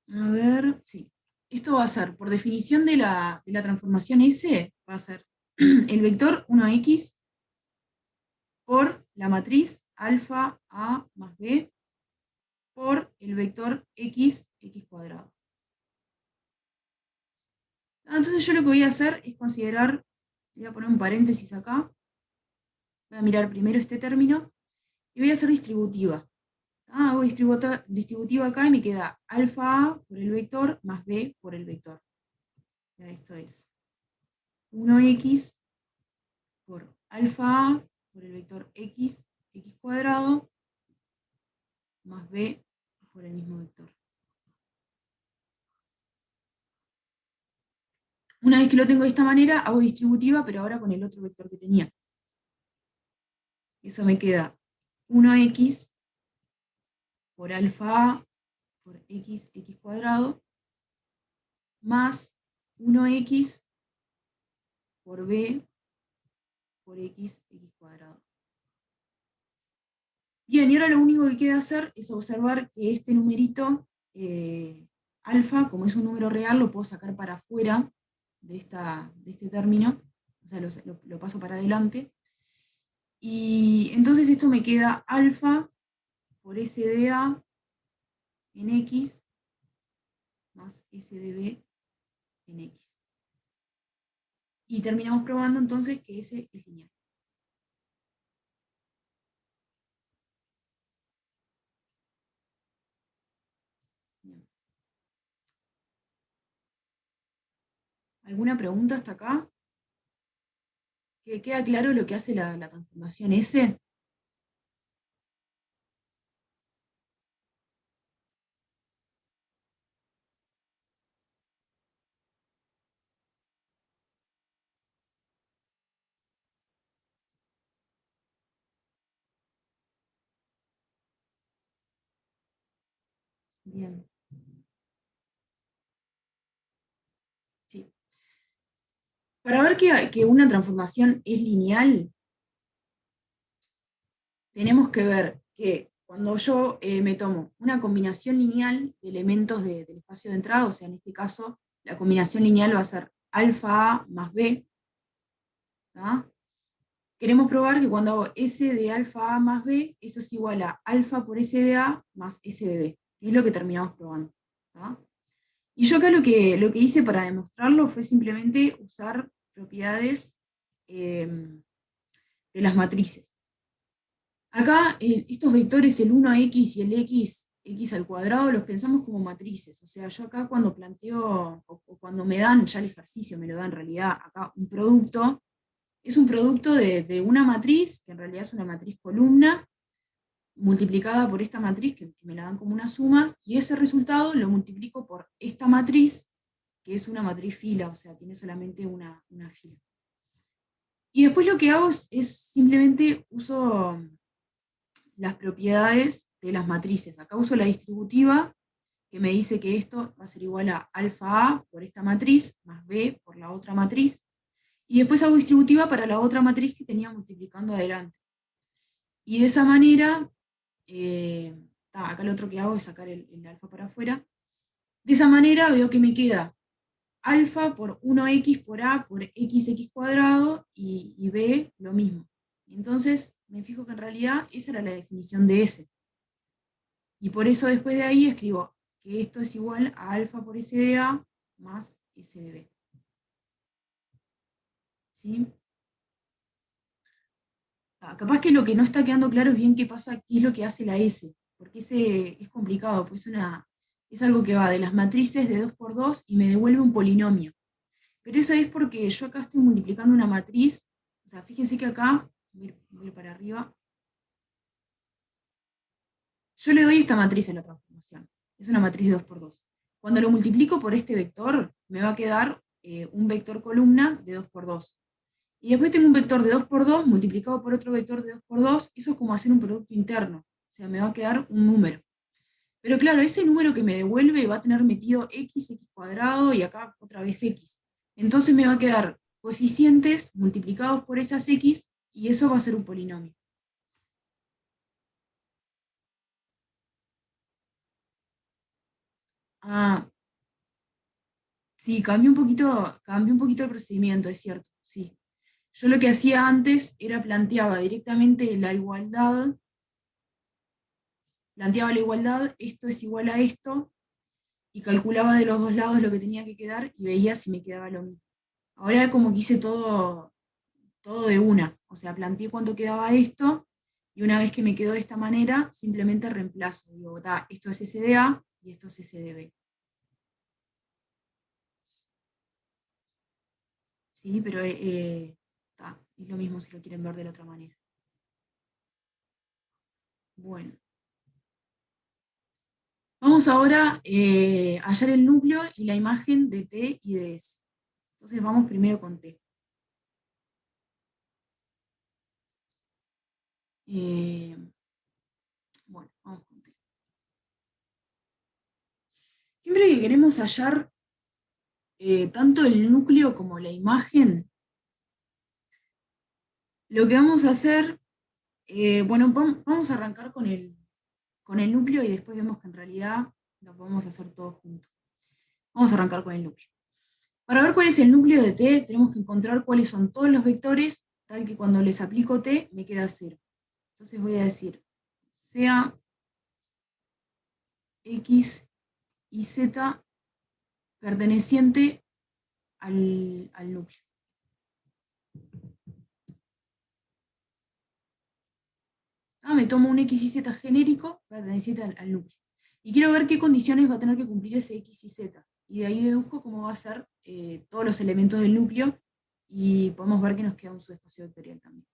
Speaker 1: ver, sí. Esto va a ser, por definición de la transformación S, va a ser el vector 1x por la matriz alfa A más B por el vector x cuadrado. Entonces yo lo que voy a hacer es considerar, voy a poner un paréntesis acá, voy a mirar primero este término, y voy a hacer distributiva. Hago distributiva acá y me queda alfa A por el vector más B por el vector. Ya esto es 1x por alfa A por el vector x cuadrado más B por el mismo vector. Una vez que lo tengo de esta manera, hago distributiva, pero ahora con el otro vector que tenía. Eso me queda 1x por alfa A por x cuadrado más 1x por b por x cuadrado. Bien, y ahora lo único que queda hacer es observar que este numerito alfa, como es un número real, lo puedo sacar para afuera de este término, o sea, lo paso para adelante. Y entonces esto me queda alfa por s de a en x más s de b en x. Y terminamos probando entonces que S es lineal. Bien. ¿Alguna pregunta hasta acá? ¿Que queda claro lo que hace la transformación S? Bien. Sí. Para ver que una transformación es lineal, tenemos que ver que cuando yo me tomo una combinación lineal de elementos del espacio de entrada, o sea, en este caso, la combinación lineal va a ser alfa A más B, ¿tá? Queremos probar que cuando hago S de alfa A más B, eso es igual a alfa por S de A más S de B, que es lo que terminamos probando, ¿tá? Y yo acá lo que hice para demostrarlo fue simplemente usar propiedades de las matrices. Acá estos vectores, el 1x y el x al cuadrado, los pensamos como matrices. O sea, yo acá cuando planteo, o cuando me dan, ya el ejercicio me lo da en realidad, acá un producto, es un producto de una matriz, que en realidad es una matriz columna, multiplicada por esta matriz, que me la dan como una suma, y ese resultado lo multiplico por esta matriz, que es una matriz fila, o sea, tiene solamente una fila. Y después lo que hago es simplemente uso las propiedades de las matrices. Acá uso la distributiva, que me dice que esto va a ser igual a alfa A por esta matriz, más B por la otra matriz, y después hago distributiva para la otra matriz que tenía multiplicando adelante. Y de esa manera, acá lo otro que hago es sacar el alfa para afuera. De esa manera veo que me queda alfa por 1x por a por x cuadrado y b lo mismo. Entonces me fijo que en realidad esa era la definición de S. Y por eso después de ahí escribo que esto es igual a alfa por S de a más S de b. ¿Sí? Capaz que lo que no está quedando claro es bien qué pasa, qué es lo que hace la S, porque ese es complicado, pues es algo que va de las matrices de 2 por 2 y me devuelve un polinomio. Pero eso es porque yo acá estoy multiplicando una matriz, o sea, fíjense que acá, voy para arriba, yo le doy esta matriz en la transformación, es una matriz de 2 por 2. Cuando lo multiplico por este vector, me va a quedar un vector columna de 2 por 2. Y después tengo un vector de 2 por 2 multiplicado por otro vector de 2 por 2, eso es como hacer un producto interno, o sea, me va a quedar un número. Pero claro, ese número que me devuelve va a tener metido x cuadrado y acá otra vez x. Entonces me va a quedar coeficientes multiplicados por esas x y eso va a ser un polinomio. Ah, sí, cambió un poquito el procedimiento, es cierto, sí. Yo lo que hacía antes era planteaba directamente planteaba la igualdad, esto es igual a esto, y calculaba de los dos lados lo que tenía que quedar y veía si me quedaba lo mismo. Ahora como que hice todo de una, o sea, planteé cuánto quedaba esto, y una vez que me quedó de esta manera, simplemente reemplazo. Digo, esto es S de A y esto es S de B. Sí, pero es lo mismo si lo quieren ver de la otra manera. Bueno. Vamos ahora a hallar el núcleo y la imagen de T y de S. Entonces vamos primero con T. Bueno, vamos con T. Siempre que queremos hallar tanto el núcleo como la imagen, lo que vamos a hacer, bueno, vamos a arrancar con el núcleo y después vemos que en realidad lo podemos hacer todo junto. Vamos a arrancar con el núcleo. Para ver cuál es el núcleo de T, tenemos que encontrar cuáles son todos los vectores, tal que cuando les aplico T me queda 0. Entonces voy a decir, sea X y Z perteneciente al núcleo. Me tomo un X y Z genérico perteneciente al núcleo. Y quiero ver qué condiciones va a tener que cumplir ese X y Z. Y de ahí deduzco cómo va a ser todos los elementos del núcleo, y podemos ver que nos queda un subespacio vectorial también.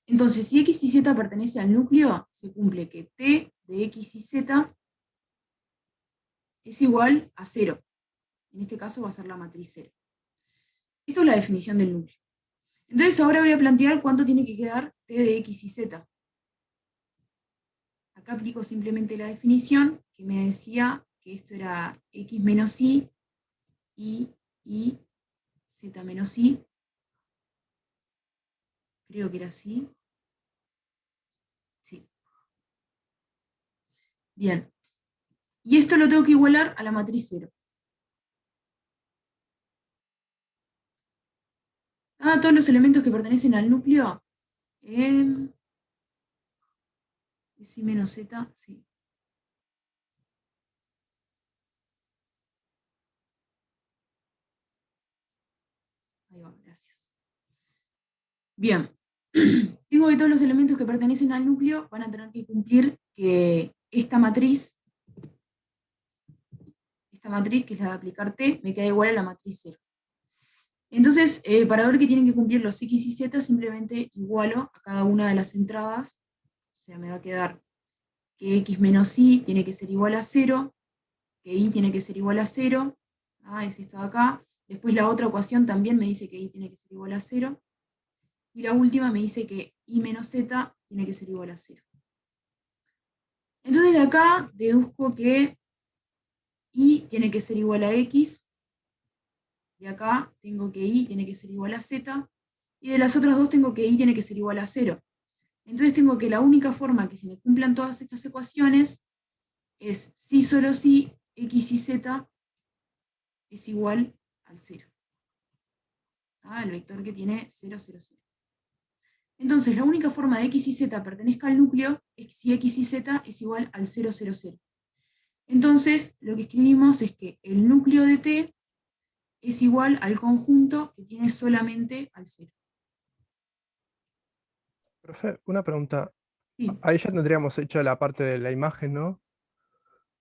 Speaker 1: Entonces, si X y Z pertenece al núcleo, se cumple que T de X y Z es igual a 0. En este caso va a ser la matriz 0. Esto es la definición del núcleo. Entonces ahora voy a plantear cuánto tiene que quedar T de X y Z. Acá aplico simplemente la definición que me decía que esto era X menos Y, Z menos Y. Creo que era así. Sí. Bien. Y esto lo tengo que igualar a la matriz 0. Todos los elementos que pertenecen al núcleo, es Y menos Z, sí. Ahí va, gracias. Bien. Tengo que todos los elementos que pertenecen al núcleo van a tener que cumplir que esta matriz, que es la de aplicar T, me queda igual a la matriz 0. Entonces, para ver que tienen que cumplir los X y Z, simplemente igualo a cada una de las entradas. O sea, me va a quedar que X menos Y tiene que ser igual a 0, que Y tiene que ser igual a 0, es esta de acá. Después la otra ecuación también me dice que Y tiene que ser igual a 0. Y la última me dice que Y menos Z tiene que ser igual a 0. Entonces de acá deduzco que Y tiene que ser igual a X, de acá tengo que Y tiene que ser igual a Z, y de las otras dos tengo que Y tiene que ser igual a 0. Entonces tengo que la única forma que se me cumplan todas estas ecuaciones es si solo si X y Z es igual al 0. El vector que tiene 0, 0, 0. Entonces la única forma de X y Z pertenezca al núcleo es si X y Z es igual al 0, 0, 0. Entonces lo que escribimos es que el núcleo de T es igual al conjunto que tiene solamente al 0.
Speaker 2: Profe, una pregunta.
Speaker 1: Sí,
Speaker 2: Ahí ya tendríamos hecho la parte de la imagen, ¿no?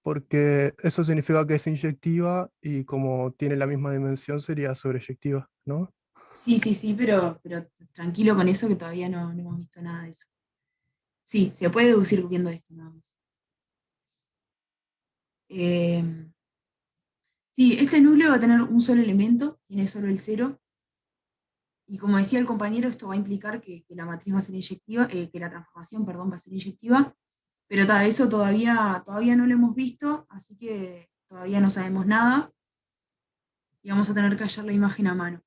Speaker 2: Porque eso significa que es inyectiva y como tiene la misma dimensión sería sobreyectiva, ¿no?
Speaker 1: sí, pero tranquilo con eso que todavía no hemos visto nada de eso. Sí, se puede deducir viendo esto nada más. Sí, este núcleo va a tener un solo elemento, tiene solo el 0, y como decía el compañero, esto va a implicar que la matriz va a ser inyectiva, que la transformación, perdón, va a ser inyectiva, pero eso todavía no lo hemos visto, así que todavía no sabemos nada, y vamos a tener que hallar la imagen a mano.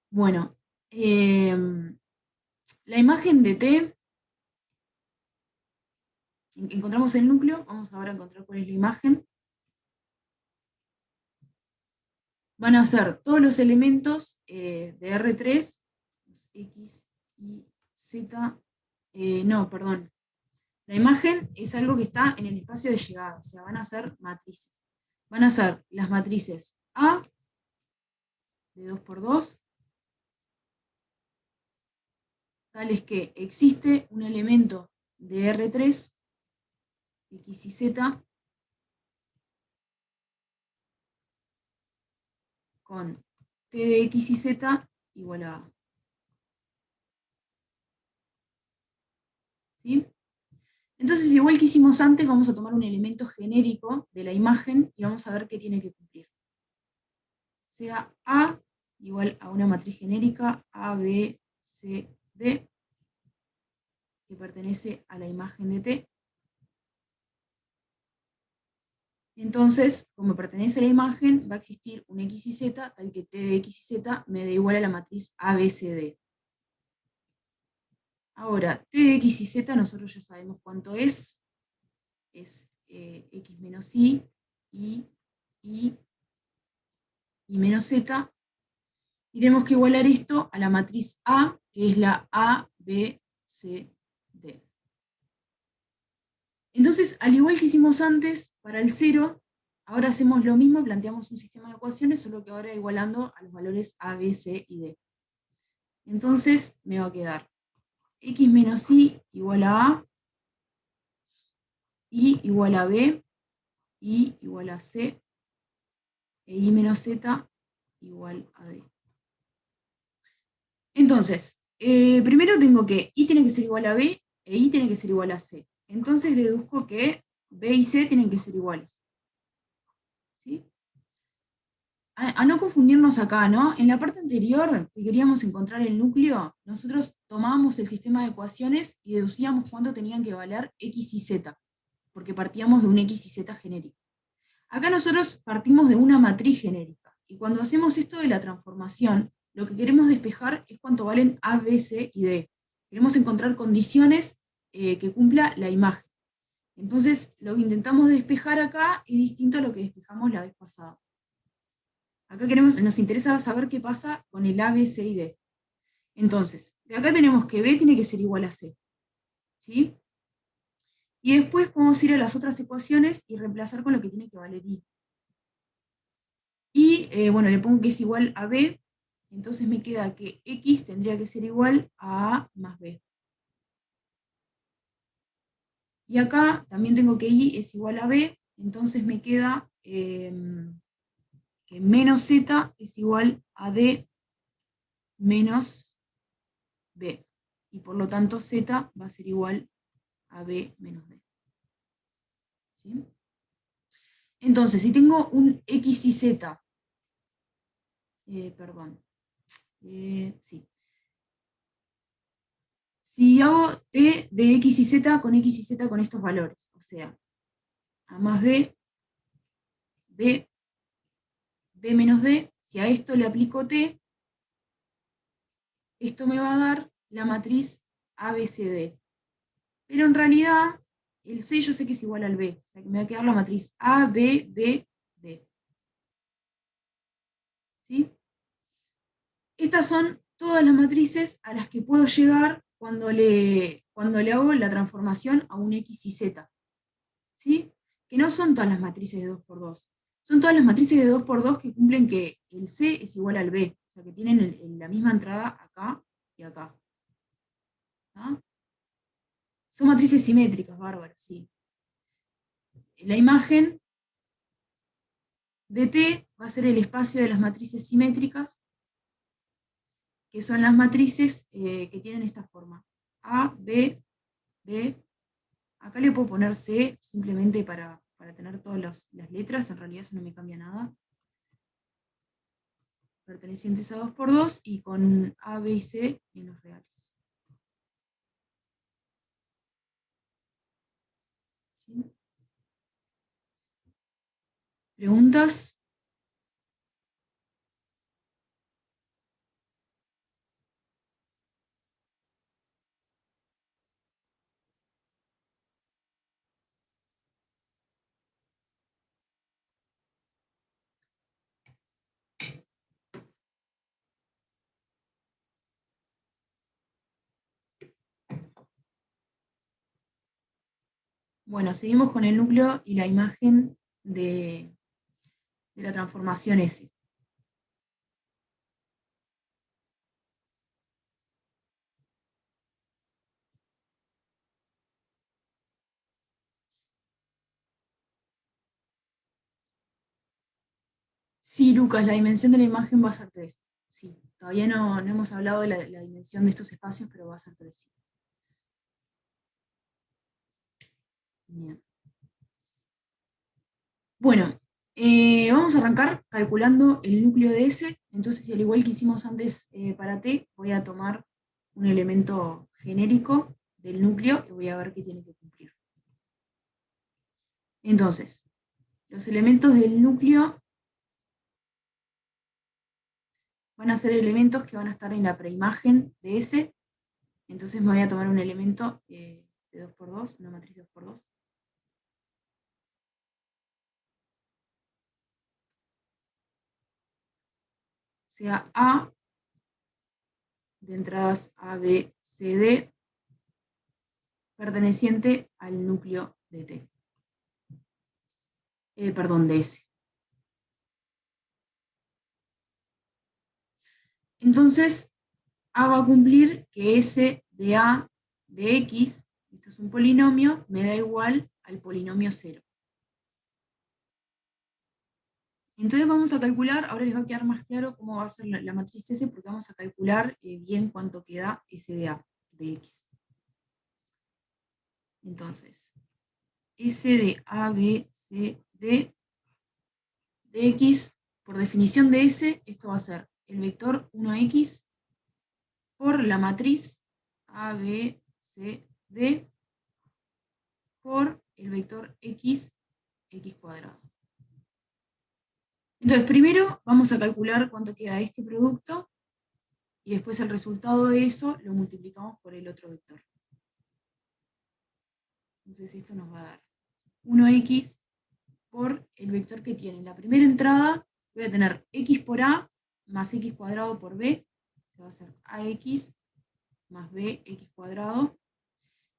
Speaker 1: Bueno, la imagen de T, encontramos el núcleo, vamos ahora a encontrar cuál es la imagen. Van a ser todos los elementos de R3, X, Y, Z, no, perdón. La imagen es algo que está en el espacio de llegada, o sea, van a ser matrices. Van a ser las matrices A, de 2×2, tales que existe un elemento de R3, X y Z, con T de X y Z igual a A. ¿Sí? Entonces, igual que hicimos antes, vamos a tomar un elemento genérico de la imagen y vamos a ver qué tiene que cumplir. Sea A igual a una matriz genérica A, B, C, D, que pertenece a la imagen de T. Entonces, como pertenece a la imagen, va a existir un X y Z, tal que T de X y Z me da igual a la matriz A, B, C, D. Ahora, T de X y Z nosotros ya sabemos cuánto es X menos Y menos Z, y tenemos que igualar esto a la matriz A, que es la A, B, C, D. Entonces, al igual que hicimos antes, para el 0, ahora hacemos lo mismo, planteamos un sistema de ecuaciones, solo que ahora igualando a los valores A, B, C y D. Entonces, me va a quedar X menos Y igual a A, Y igual a B, Y igual a C, e Y menos Z igual a D. Entonces, primero tengo que Y tiene que ser igual a B, e Y tiene que ser igual a C. Entonces deduzco que B y C tienen que ser iguales. ¿Sí? A no confundirnos acá, ¿no? En la parte anterior, que queríamos encontrar el núcleo, nosotros tomábamos el sistema de ecuaciones y deducíamos cuánto tenían que valer X y Z, porque partíamos de un X y Z genérico. Acá nosotros partimos de una matriz genérica, y cuando hacemos esto de la transformación, lo que queremos despejar es cuánto valen A, B, C y D. Queremos encontrar condiciones que cumpla la imagen. Entonces, lo que intentamos despejar acá es distinto a lo que despejamos la vez pasada. Acá nos interesa saber qué pasa con el A, B, C y D. Entonces, de acá tenemos que B tiene que ser igual a C. ¿Sí? Y después podemos ir a las otras ecuaciones y reemplazar con lo que tiene que valer Y. Y, bueno, le pongo que es igual a B, entonces me queda que X tendría que ser igual a A más B. Y acá también tengo que Y es igual a B, entonces me queda que menos Z es igual a D menos B. Y por lo tanto Z va a ser igual a B menos D. ¿Sí? Entonces, si tengo un X y Z, perdón, sí. Si hago T de X y Z con estos valores, o sea, A más B, B, B menos D, si a esto le aplico T, esto me va a dar la matriz ABCD. Pero en realidad, el C yo sé que es igual al B, o sea que me va a quedar la matriz A, B, B, D. ¿Sí? Estas son todas las matrices a las que puedo llegar cuando le hago la transformación a un X y Z. ¿Sí? Que no son todas las matrices de 2×2. Son todas las matrices de 2×2 que cumplen que el C es igual al B. O sea que tienen la misma entrada acá y acá. ¿Ah? Son matrices simétricas, bárbaro, sí. La imagen de T va a ser el espacio de las matrices simétricas, que son las matrices que tienen esta forma. A, B, B. Acá le puedo poner C simplemente para tener todas las letras, en realidad eso no me cambia nada. Pertenecientes a 2×2 y con A, B y C en los reales. ¿Sí? ¿Preguntas? Bueno, seguimos con el núcleo y la imagen de la transformación S. Sí, Lucas, la dimensión de la imagen va a ser 3. Sí, todavía no hemos hablado de la dimensión de estos espacios, pero va a ser 3. Sí. Bien. Bueno, vamos a arrancar calculando el núcleo de S. Entonces, al igual que hicimos antes para T, voy a tomar un elemento genérico del núcleo y voy a ver qué tiene que cumplir. Entonces, los elementos del núcleo van a ser elementos que van a estar en la preimagen de S. Entonces me voy a tomar un elemento de 2×2, una matriz 2×2. Sea A, de entradas A, B, C, D, perteneciente al núcleo de T. Perdón, de S. Entonces, A va a cumplir que S de A de X, esto es un polinomio, me da igual al polinomio 0. Entonces vamos a calcular, ahora les va a quedar más claro cómo va a ser la matriz S, porque vamos a calcular bien cuánto queda S de A de X. Entonces, S de A, B, C, D de X, por definición de S, esto va a ser el vector 1X por la matriz A, B, C, D por el vector X, X cuadrado. Entonces, primero vamos a calcular cuánto queda este producto, y después el resultado de eso lo multiplicamos por el otro vector. Entonces esto nos va a dar 1x por el vector que tiene. En la primera entrada voy a tener x por a más x cuadrado por b, se va a hacer ax más bx cuadrado.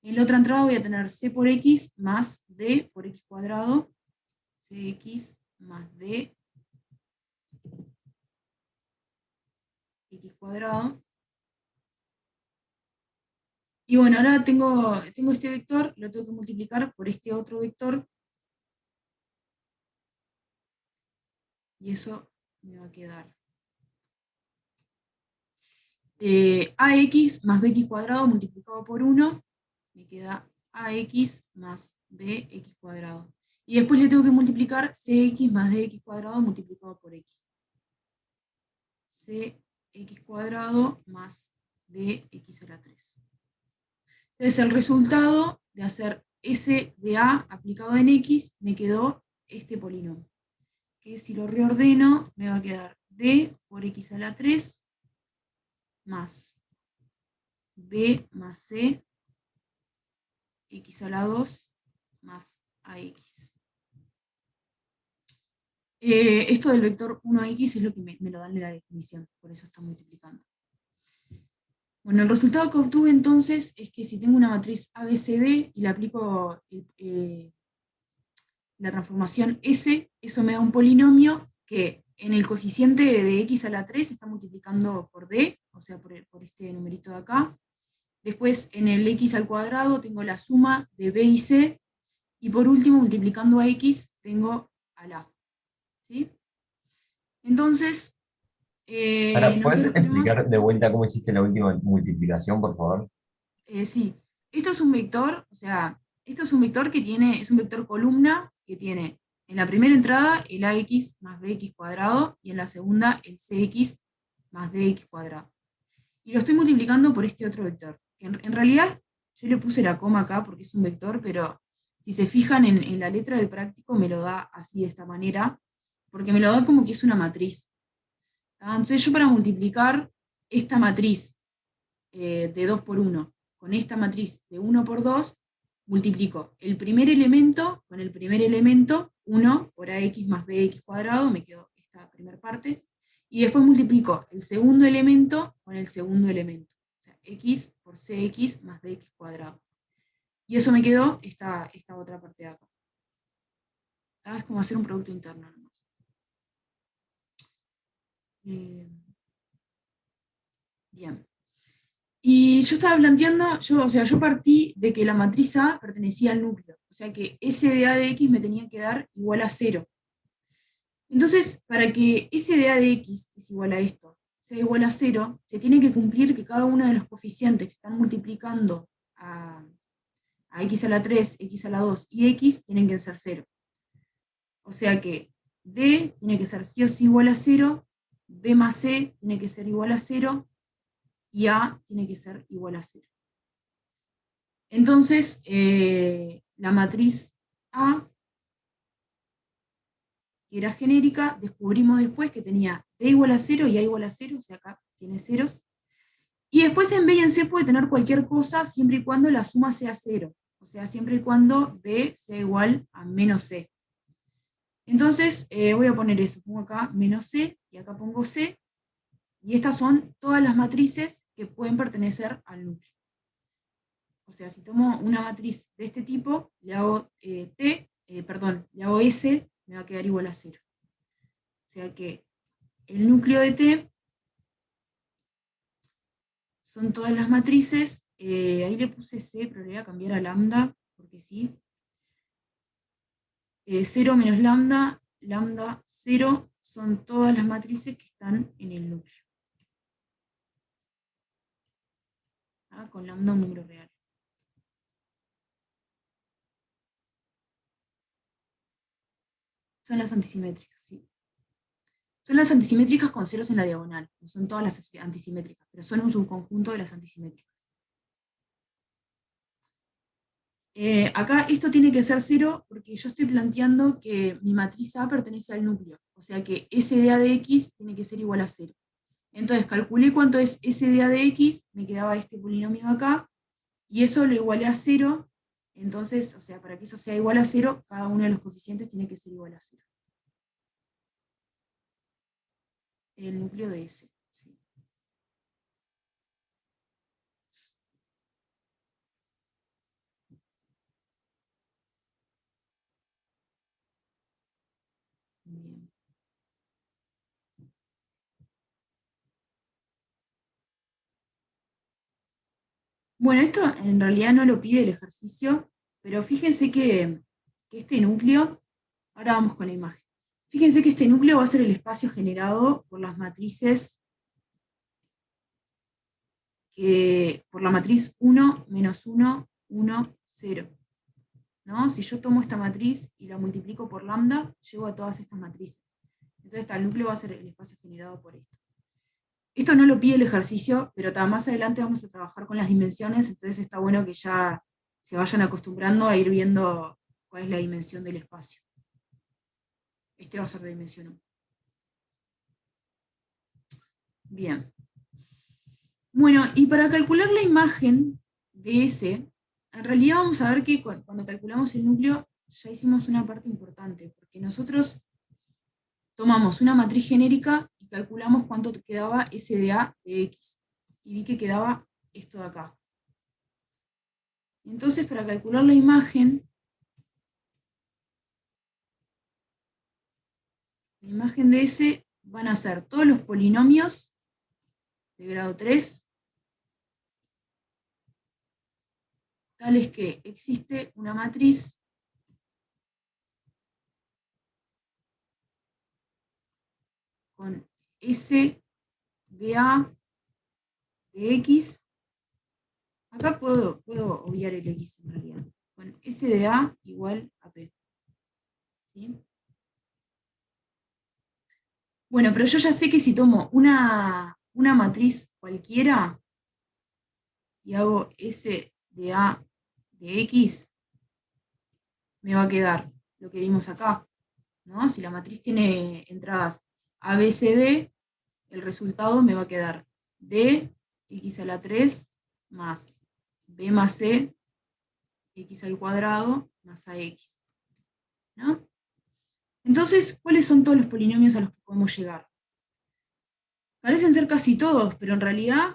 Speaker 1: En la otra entrada voy a tener c por x más d por x cuadrado, cx más d x cuadrado. Y bueno, ahora tengo este vector, lo tengo que multiplicar por este otro vector, y eso me va a quedar ax más bx cuadrado multiplicado por 1, me queda ax más bx cuadrado. Y después le tengo que multiplicar cx más dx cuadrado multiplicado por x. Cx cuadrado más dx a la 3. Entonces el resultado de hacer S de A aplicado en X me quedó este polinomio, que si lo reordeno me va a quedar D por X a la 3 más B más C X a la 2 más AX. Esto del vector 1X es lo que me lo dan en la definición, por eso está multiplicando. Bueno, el resultado que obtuve entonces es que si tengo una matriz ABCD y le aplico la transformación S, eso me da un polinomio que en el coeficiente de x a la 3 está multiplicando por d, o sea, por este numerito de acá. Después en el x al cuadrado tengo la suma de b y c, y por último multiplicando a x tengo al a. ¿Sí? Entonces,
Speaker 5: Ahora, ¿puedes
Speaker 1: nosotros queremos...
Speaker 5: explicar de vuelta cómo hiciste la última multiplicación, por favor?
Speaker 1: Sí, esto es un vector, o sea, esto es un vector que tiene, es un vector columna que tiene en la primera entrada el ax más bx cuadrado y en la segunda el cx más dx cuadrado. Y lo estoy multiplicando por este otro vector, que en realidad yo le puse la coma acá porque es un vector, pero si se fijan en la letra del práctico me lo da así de esta manera, porque me lo da como que es una matriz. Entonces yo para multiplicar esta matriz de 2 por 1 con esta matriz de 1 por 2, multiplico el primer elemento con el primer elemento, 1 por ax más bx cuadrado, me quedó esta primera parte, y después multiplico el segundo elemento con el segundo elemento, o sea, x por cx más dx cuadrado. Y eso me quedó esta otra parte de acá. Es como hacer un producto interno nomás. Bien. Y yo estaba planteando, yo partí de que la matriz A pertenecía al núcleo, o sea que S de A de X me tenía que dar igual a 0. Entonces, para que S de A de X, que es igual a esto, sea igual a 0, se tiene que cumplir que cada uno de los coeficientes que están multiplicando a X a la 3, X a la 2 y X tienen que ser 0. O sea que D tiene que ser sí o sí igual a 0, B más C tiene que ser igual a 0, y A tiene que ser igual a 0. Entonces, la matriz A, que era genérica, descubrimos después que tenía D igual a 0 y A igual a 0, o sea, acá tiene ceros. Y después en B y en C puede tener cualquier cosa siempre y cuando la suma sea 0, o sea, siempre y cuando B sea igual a menos C. Entonces, voy a poner eso, pongo acá menos C, y acá pongo C, y estas son todas las matrices que pueden pertenecer al núcleo. O sea, si tomo una matriz de este tipo, le hago le hago S, me va a quedar igual a 0. O sea que el núcleo de T son todas las matrices, ahí le puse C, pero le voy a cambiar a lambda, porque sí. 0 menos lambda, lambda 0, son todas las matrices que están en el núcleo. Con lambda un número real. Son las antisimétricas, sí. Son las antisimétricas con ceros en la diagonal, no son todas las antisimétricas, pero son un subconjunto de las antisimétricas. Acá esto tiene que ser 0 porque yo estoy planteando que mi matriz A pertenece al núcleo, o sea que S de A de X tiene que ser igual a 0. Entonces calculé cuánto es S de A de X, me quedaba este polinomio acá, y eso lo igualé a 0, entonces, o sea, para que eso sea igual a 0, cada uno de los coeficientes tiene que ser igual a 0. El núcleo de S. Sí. Bien. Bueno, esto en realidad no lo pide el ejercicio, pero fíjense que este núcleo, ahora vamos con la imagen, fíjense que este núcleo va a ser el espacio generado por las matrices, por la matriz 1, menos 1, 1, 0. ¿No? Si yo tomo esta matriz y la multiplico por lambda, llego a todas estas matrices. Entonces el núcleo va a ser el espacio generado por esto. Esto no lo pide el ejercicio, pero más adelante vamos a trabajar con las dimensiones, entonces está bueno que ya se vayan acostumbrando a ir viendo cuál es la dimensión del espacio. Este va a ser de dimensión 1. Bien. Bueno, y para calcular la imagen de S, en realidad vamos a ver que cuando calculamos el núcleo ya hicimos una parte importante, porque nosotros tomamos una matriz genérica y calculamos cuánto quedaba S de A de X. Y vi que quedaba esto de acá. Entonces, para calcular la imagen de S, van a ser todos los polinomios de grado 3, tales que existe una matriz con S de A de X. Acá puedo obviar el X en realidad. Con S de A igual a P. ¿Sí? Bueno, pero yo ya sé que si tomo una matriz cualquiera y hago S de A de X, me va a quedar lo que vimos acá, ¿no? Si la matriz tiene entradas A, B, C, D, el resultado me va a quedar D, X a la 3, más B más C, X al cuadrado, más AX, ¿no? Entonces, ¿cuáles son todos los polinomios a los que podemos llegar? Parecen ser casi todos, pero en realidad,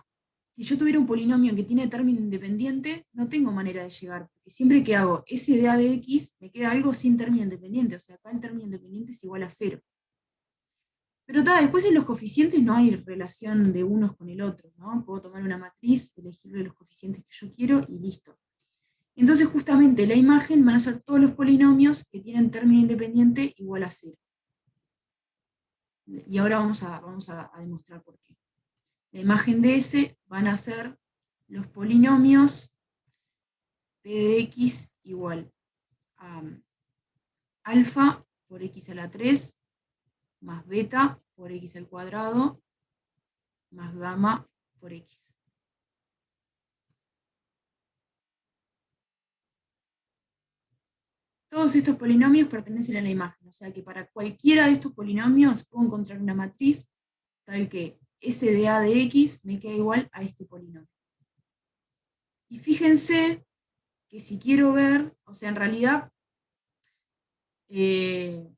Speaker 1: si yo tuviera un polinomio que tiene término independiente, no tengo manera de llegar, porque siempre que hago S de A de X, me queda algo sin término independiente, o sea, acá el término independiente es igual a 0. Pero después en los coeficientes no hay relación de unos con el otro, ¿no? Puedo tomar una matriz, elegirle los coeficientes que yo quiero y listo. Entonces justamente la imagen van a ser todos los polinomios que tienen término independiente igual a 0. Y ahora vamos a demostrar por qué. La imagen de S van a ser los polinomios P de X igual a alfa por X a la 3 más beta por X al cuadrado más gamma por X. Todos estos polinomios pertenecen a la imagen, o sea que para cualquiera de estos polinomios puedo encontrar una matriz tal que S de A de X me queda igual a este polinomio. Y fíjense que si quiero ver, o sea, en realidad,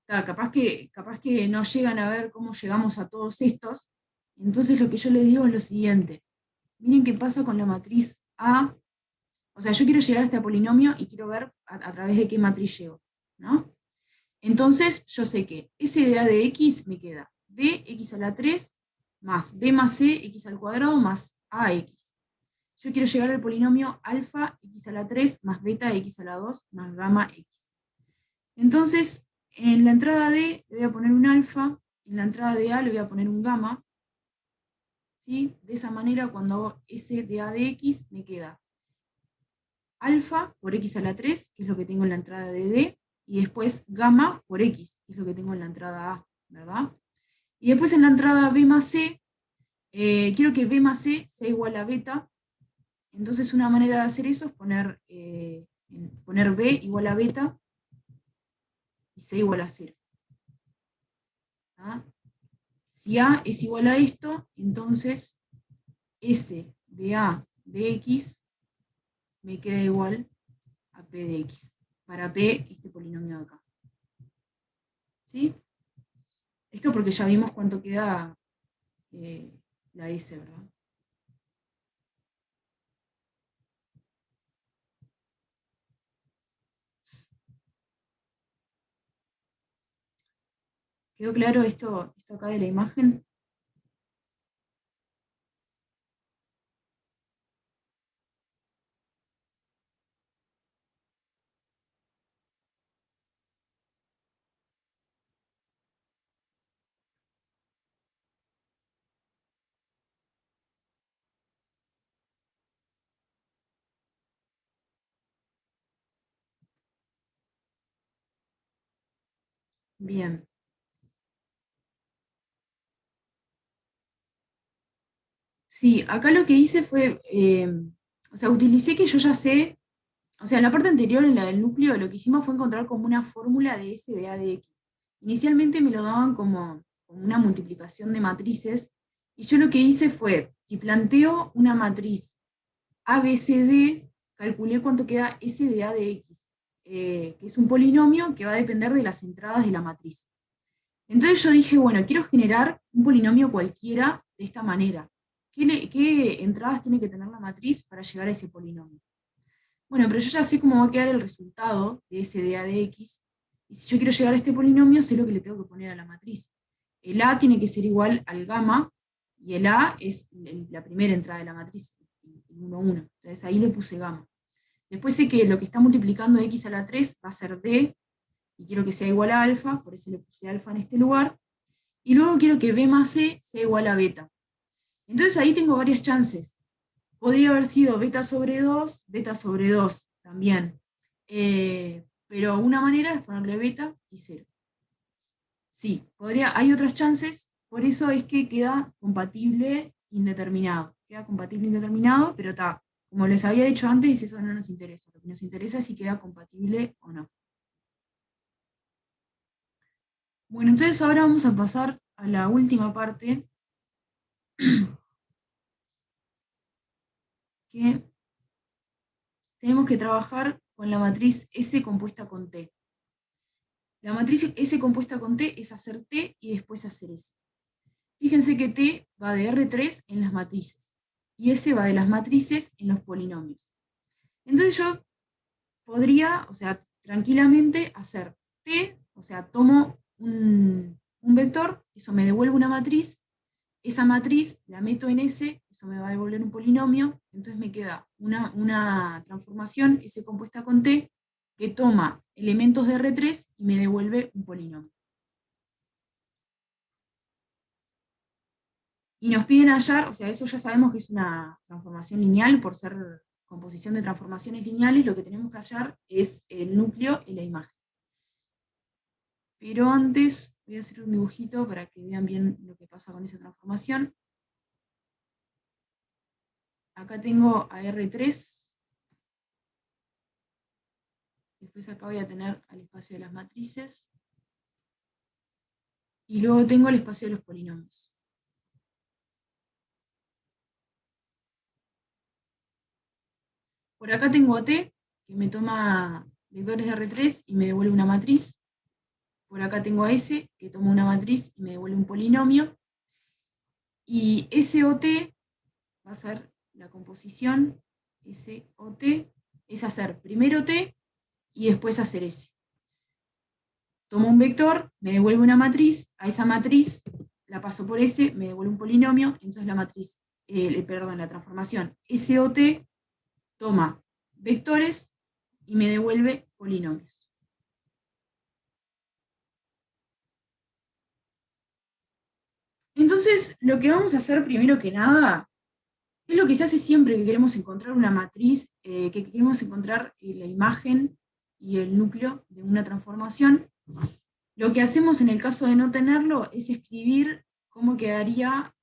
Speaker 1: capaz que no llegan a ver cómo llegamos a todos estos, entonces lo que yo les digo es lo siguiente. Miren qué pasa con la matriz A. O sea, yo quiero llegar a este polinomio y quiero ver a través de qué matriz llego, ¿no? Entonces, yo sé que S de A de X me queda dx a la 3 más b más c x al cuadrado más ax. Yo quiero llegar al polinomio alfa x a la 3 más beta x a la 2 más gamma x. Entonces, en la entrada D le voy a poner un alfa, en la entrada de A le voy a poner un gamma. ¿Sí? De esa manera, cuando hago S de A de X, me queda alfa por x a la 3, que es lo que tengo en la entrada de D, y después gamma por x, que es lo que tengo en la entrada A, ¿verdad? Y después en la entrada B más C, quiero que B más C sea igual a beta. Entonces una manera de hacer eso es poner B igual a beta y C igual a 0. ¿Ah? Si A es igual a esto, entonces S de A de X me queda igual a P de X. Para P, este polinomio de acá. ¿Sí? Esto porque ya vimos cuánto queda la S, ¿verdad? ¿Quedó claro esto acá de la imagen? Bien. Sí, acá lo que hice fue, o sea, utilicé que yo ya sé, o sea, en la parte anterior, en la del núcleo, lo que hicimos fue encontrar como una fórmula de S de A de X. Inicialmente me lo daban como una multiplicación de matrices, y yo lo que hice fue, si planteo una matriz ABCD, calculé cuánto queda S de A de X, que es un polinomio que va a depender de las entradas de la matriz. Entonces yo dije, bueno, quiero generar un polinomio cualquiera de esta manera. ¿Qué entradas tiene que tener la matriz para llegar a ese polinomio? Bueno, pero yo ya sé cómo va a quedar el resultado de S de A de X, y si yo quiero llegar a este polinomio, sé lo que le tengo que poner a la matriz. el A tiene que ser igual al gamma, y el A es la primera entrada de la matriz, el 1, 1. Entonces ahí le puse gamma. Después sé que lo que está multiplicando x a la 3 va a ser d, y quiero que sea igual a alfa, por eso le puse alfa en este lugar. Y luego quiero que b más c sea igual a beta. Entonces ahí tengo varias chances. Podría haber sido beta sobre 2 también. Pero una manera es ponerle beta y 0. Sí, hay otras chances, por eso es que queda compatible indeterminado. Queda compatible indeterminado, pero está, como les había dicho antes, eso no nos interesa. Lo que nos interesa es si queda compatible o no. Bueno, entonces ahora vamos a pasar a la última parte, que tenemos que trabajar con la matriz S compuesta con T. La matriz S compuesta con T es hacer T y después hacer S. Fíjense que T va de R3 en las matrices, y S va de las matrices en los polinomios. Entonces yo podría, tranquilamente hacer T, tomo un vector, eso me devuelve una matriz, esa matriz la meto en S, eso me va a devolver un polinomio, entonces me queda una transformación S compuesta con T, que toma elementos de R3 y me devuelve un polinomio. Y nos piden hallar, eso ya sabemos que es una transformación lineal, por ser composición de transformaciones lineales, lo que tenemos que hallar es el núcleo y la imagen. Pero antes voy a hacer un dibujito para que vean bien lo que pasa con esa transformación. Acá tengo a R3. Después acá voy a tener al espacio de las matrices. Y luego tengo el espacio de los polinomios. Por acá tengo a T, que me toma vectores de R3 y me devuelve una matriz. Por acá tengo a S, que toma una matriz y me devuelve un polinomio. Y SOT va a ser la composición, SOT, es hacer primero T y después hacer S. Tomo un vector, me devuelve una matriz, a esa matriz la paso por S, me devuelve un polinomio, entonces la matriz, la transformación SOT toma vectores y me devuelve polinomios. Entonces, lo que vamos a hacer primero que nada es lo que se hace siempre que queremos encontrar una matriz, que queremos encontrar la imagen y el núcleo de una transformación. Lo que hacemos en el caso de no tenerlo es escribir cómo quedaría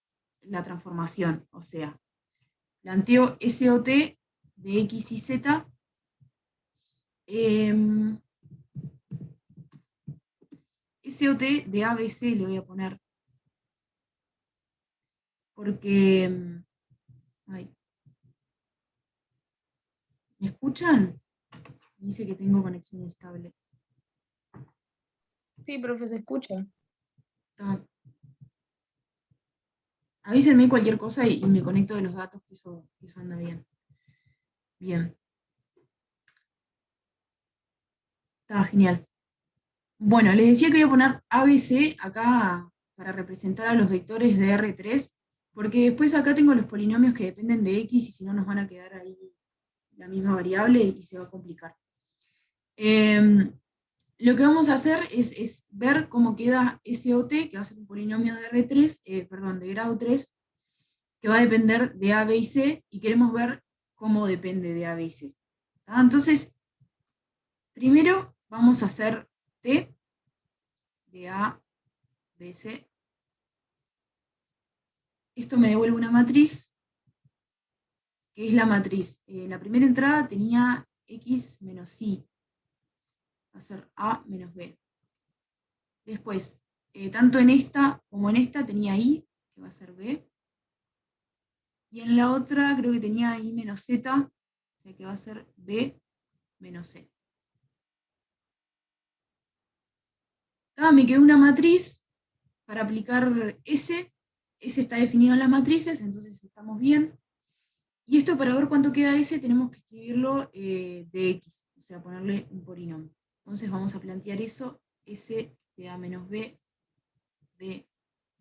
Speaker 1: la transformación. O sea, planteo SOT de X y Z. SOT de ABC le voy a poner. Porque... ay, ¿me escuchan? Me dice que tengo conexión estable.
Speaker 6: Sí, profe, se escucha.
Speaker 1: Avísenme cualquier cosa y me conecto de los datos, que eso anda bien. Bien. Está genial. Bueno, les decía que voy a poner ABC acá para representar a los vectores de R3, porque después acá tengo los polinomios que dependen de X y si no nos van a quedar ahí la misma variable y se va a complicar. Lo que vamos a hacer es ver cómo queda SOT, que va a ser un polinomio de R3, de grado 3, que va a depender de A, B y C, y queremos ver cómo depende de A, B y C. Entonces, primero vamos a hacer T de A, B, C. Esto me devuelve una matriz, que es la matriz. La primera entrada tenía X menos Y, va a ser A menos B. Después, tanto en esta como en esta tenía Y, que va a ser B. Y en la otra creo que tenía I menos Z, o sea que va a ser B menos C. Me quedó una matriz para aplicar S. S está definido en las matrices, entonces estamos bien. Y esto, para ver cuánto queda S, tenemos que escribirlo de X, o sea, ponerle un polinomio. Entonces vamos a plantear eso, S de A menos B, B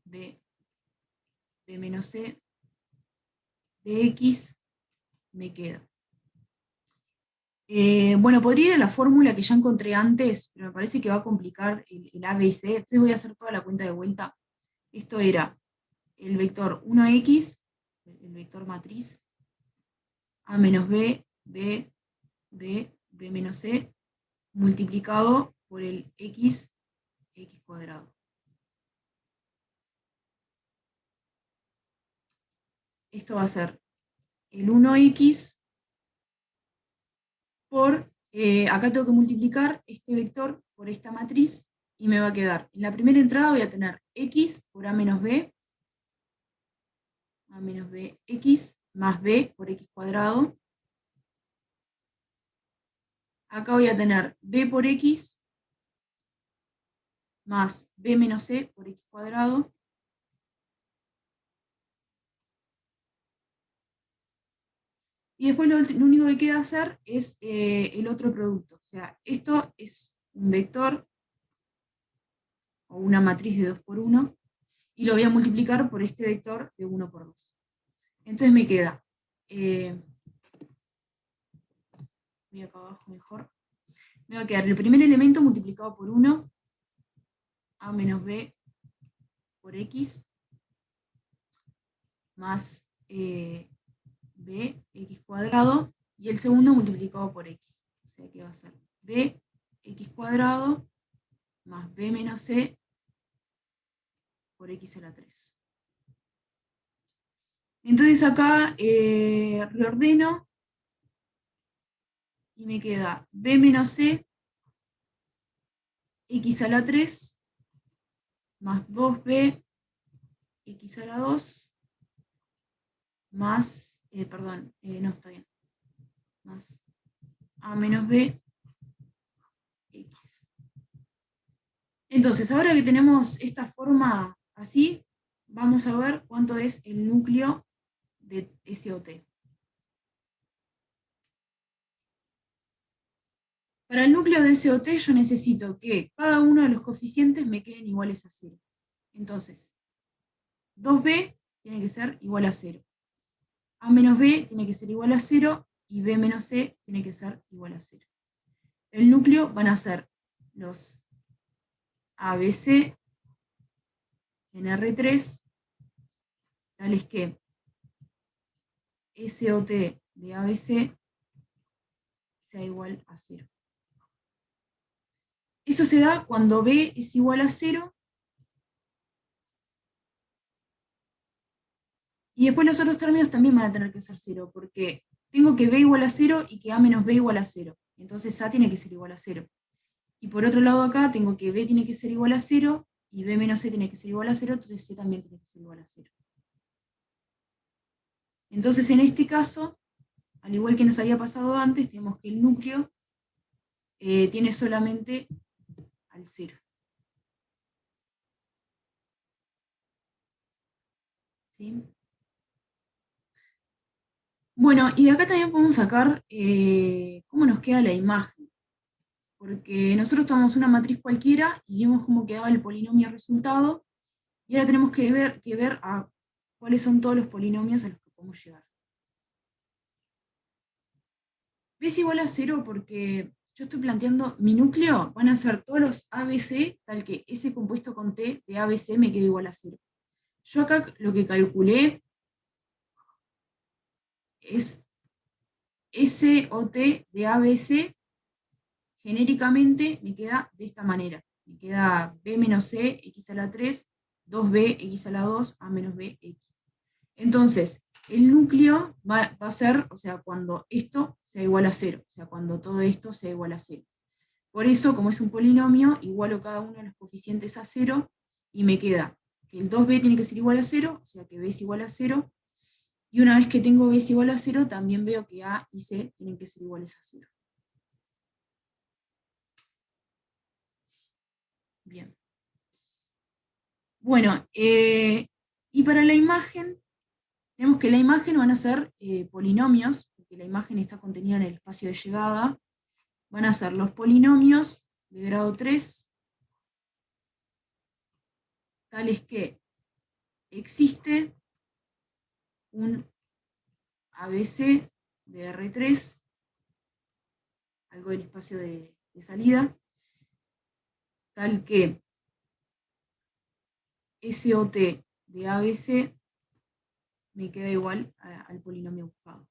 Speaker 1: B menos C de X me queda. Bueno, podría ir a la fórmula que ya encontré antes, pero me parece que va a complicar el A, B y C, entonces voy a hacer toda la cuenta de vuelta. Esto era el vector 1X, el vector matriz, A menos B, B, B, B menos C, multiplicado por el X cuadrado. Esto va a ser el 1X por, acá tengo que multiplicar este vector por esta matriz, y me va a quedar, en la primera entrada voy a tener X por A menos B X, más B por X cuadrado. Acá voy a tener B por X, más B menos C por X cuadrado. Y después lo único que queda hacer es el otro producto. O sea, esto es un vector o una matriz de 2 por 1, y lo voy a multiplicar por este vector de 1 por 2. Entonces me queda, voy acá abajo mejor, me va a quedar el primer elemento multiplicado por 1, A menos B por X, más B, X cuadrado, y el segundo multiplicado por X. O sea que va a ser B, X cuadrado, más B menos C por X a la 3. Entonces acá reordeno, y me queda B menos C, X a la 3, más 2B, X a la 2, más, no está bien, más A menos B, X. Entonces, ahora que tenemos esta forma así, vamos a ver cuánto es el núcleo de SOT. Para el núcleo de SOT yo necesito que cada uno de los coeficientes me queden iguales a 0. Entonces, 2B tiene que ser igual a 0. A menos B tiene que ser igual a 0, y B menos C tiene que ser igual a 0. El núcleo van a ser los ABC en R3, tales que SOT de ABC sea igual a 0. Eso se da cuando B es igual a 0, y después los otros términos también van a tener que ser 0, porque tengo que B igual a 0 y que A menos B igual a 0. Entonces A tiene que ser igual a 0. Y por otro lado acá tengo que B tiene que ser igual a 0, y B menos C tiene que ser igual a 0, entonces C también tiene que ser igual a 0. Entonces en este caso, al igual que nos había pasado antes, tenemos que el núcleo tiene solamente al 0. ¿Sí? Bueno, y de acá también podemos sacar cómo nos queda la imagen. Porque nosotros tomamos una matriz cualquiera y vimos cómo quedaba el polinomio resultado, y ahora tenemos que ver a cuáles son todos los polinomios a los que podemos llegar. B es igual a 0 porque yo estoy planteando mi núcleo, van a ser todos los ABC, tal que ese compuesto con T de ABC me quede igual a 0. Yo acá lo que calculé es SOT de ABC, genéricamente me queda de esta manera. Me queda B menos C, X a la 3, 2B, X a la 2, A menos B, X. Entonces, el núcleo va a ser, o sea, cuando esto sea igual a 0, o sea, cuando todo esto sea igual a 0. Por eso, como es un polinomio, igualo cada uno de los coeficientes a 0, y me queda que el 2B tiene que ser igual a 0, o sea que B es igual a 0, y una vez que tengo B es igual a 0, también veo que A y C tienen que ser iguales a 0. Bien. Bueno, y para la imagen, tenemos que la imagen van a ser polinomios, porque la imagen está contenida en el espacio de llegada. Van a ser los polinomios de grado 3, tales que existe un ABC de R3, algo del espacio de salida, tal que SOT de ABC me queda igual al polinomio buscado.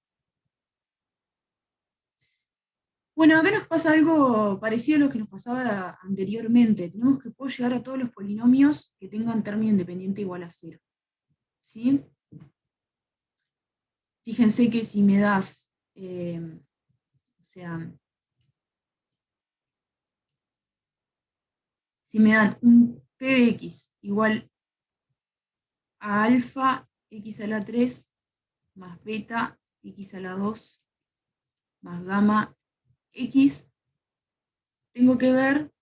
Speaker 1: Bueno, acá nos pasa algo parecido a lo que nos pasaba anteriormente. Tenemos que poder llegar a todos los polinomios que tengan término independiente igual a 0. ¿Sí? Fíjense que si me das, si me dan un P de X igual a alfa X a la 3 más beta X a la 2 más gamma X, tengo que ver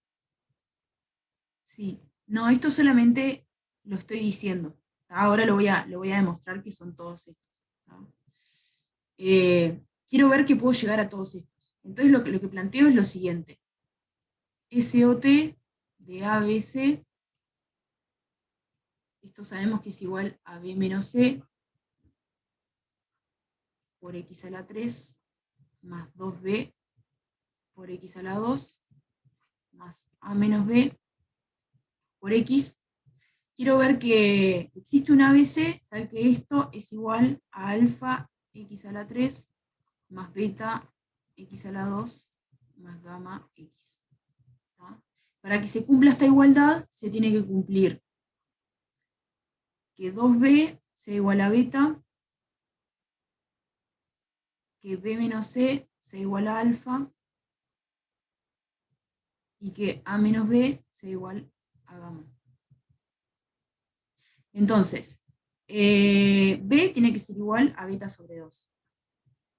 Speaker 1: si, no, esto solamente lo estoy diciendo. Ahora lo voy a demostrar que son todos estos. Quiero ver que puedo llegar a todos estos. Entonces lo que planteo es lo siguiente. SOT de ABC, esto sabemos que es igual a B menos C por X a la 3 más 2B por X a la 2 más A menos B por X. Quiero ver que existe un ABC tal que esto es igual a alfa X a la 3 más beta X a la 2 más gamma X. ¿Tá? Para que se cumpla esta igualdad, se tiene que cumplir que 2B sea igual a beta, que B menos C sea igual a alfa, y que A menos B sea igual a gamma. Entonces, B tiene que ser igual a beta sobre 2,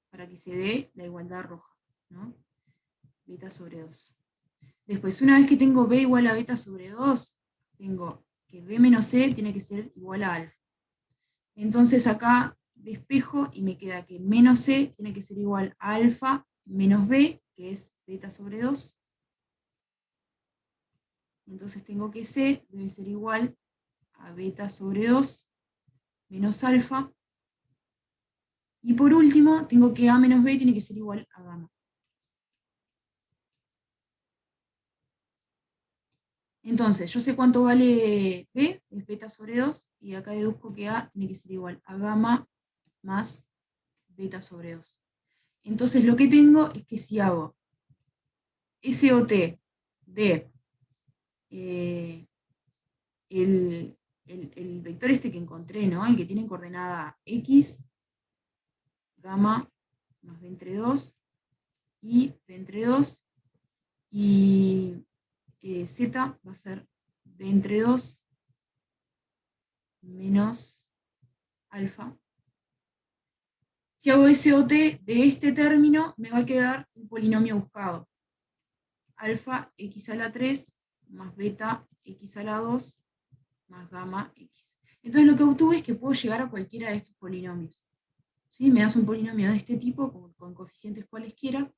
Speaker 1: para que se dé la igualdad roja, ¿no? Beta sobre 2. Después, una vez que tengo B igual a beta sobre 2, tengo que B menos C tiene que ser igual a alfa. Entonces acá despejo y me queda que menos C tiene que ser igual a alfa menos B, que es beta sobre 2. Entonces tengo que C debe ser igual a beta sobre 2 menos alfa. Y por último, tengo que A menos B tiene que ser igual a gamma. Entonces, yo sé cuánto vale B, es beta sobre 2, y acá deduzco que A tiene que ser igual a gamma más beta sobre 2. Entonces lo que tengo es que si hago SOT de el vector este que encontré, ¿no? El que tiene coordenada X, gamma más B entre 2, y B entre 2, y Z va a ser B entre 2 menos alfa. Si hago SOT de este término, me va a quedar un polinomio buscado. Alfa X a la 3 más beta X a la 2 más gamma X. Entonces lo que obtuve es que puedo llegar a cualquiera de estos polinomios. ¿Sí? Me das un polinomio de este tipo, con coeficientes cualesquiera,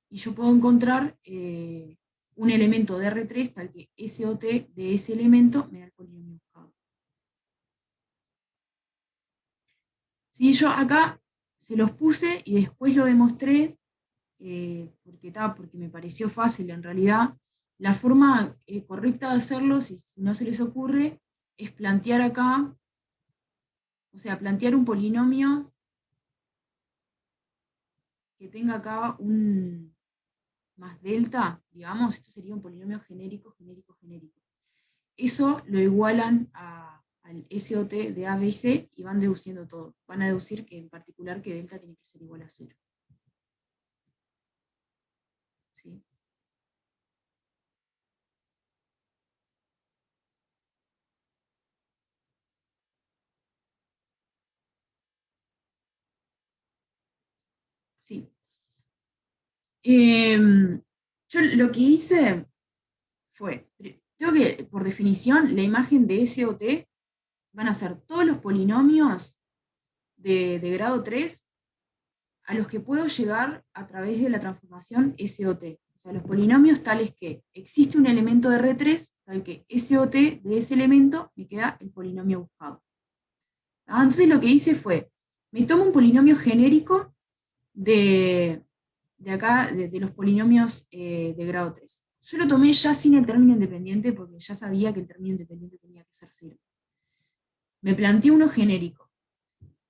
Speaker 1: y yo puedo encontrar un elemento de R3 tal que SOT de ese elemento me da el polinomio buscado. ¿Sí? Yo acá se los puse y después lo demostré, porque me pareció fácil en realidad. La forma correcta de hacerlo, si no se les ocurre, es plantear acá, o sea, plantear un polinomio que tenga acá un más delta, digamos, esto sería un polinomio genérico, genérico, genérico. Eso lo igualan al SOT de A, B y C y van deduciendo todo. Van a deducir que en particular que delta tiene que ser igual a 0. ¿Sí? Sí. Yo lo que hice fue, tengo que, por definición, la imagen de SOT van a ser todos los polinomios de grado 3 a los que puedo llegar a través de la transformación SOT. O sea, los polinomios tales que existe un elemento de R3, tal que SOT de ese elemento me queda el polinomio buscado. Entonces lo que hice fue, me tomo un polinomio genérico de acá, de los polinomios de grado 3. Yo lo tomé ya sin el término independiente porque ya sabía que el término independiente tenía que ser 0. Me planteé uno genérico.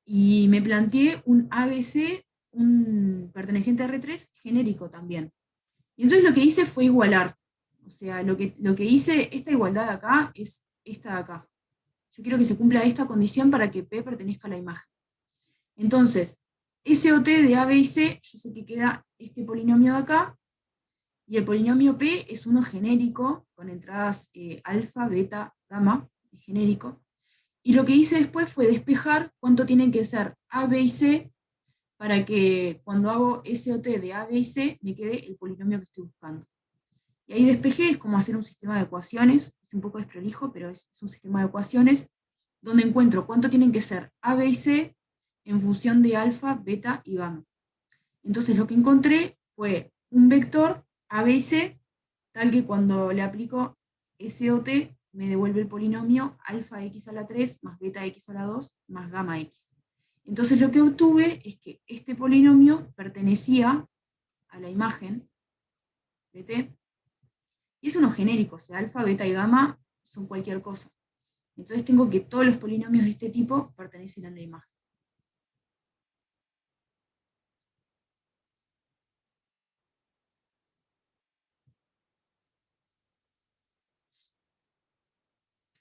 Speaker 1: Y me planteé un ABC, un perteneciente a R3 genérico también. Y entonces lo que hice fue igualar. O sea, lo que hice, esta igualdad de acá es esta de acá. Yo quiero que se cumpla esta condición para que P pertenezca a la imagen. Entonces, SOT de A, B y C, yo sé que queda este polinomio de acá, y el polinomio P es uno genérico, con entradas alfa, beta, gamma, es genérico. Y lo que hice después fue despejar cuánto tienen que ser A, B y C, para que cuando hago SOT de A, B y C, me quede el polinomio que estoy buscando. Y ahí despejé, es como hacer un sistema de ecuaciones, es un poco desprolijo, pero es un sistema de ecuaciones, donde encuentro cuánto tienen que ser A, B y C en función de alfa, beta y gamma. Entonces lo que encontré fue un vector A, B y C, tal que cuando le aplico SOT me devuelve el polinomio alfa x a la 3 más beta x a la 2 más gamma x. Entonces lo que obtuve es que este polinomio pertenecía a la imagen de T, y es uno genérico, o sea, alfa, beta y gamma son cualquier cosa. Entonces tengo que todos los polinomios de este tipo pertenecen a la imagen.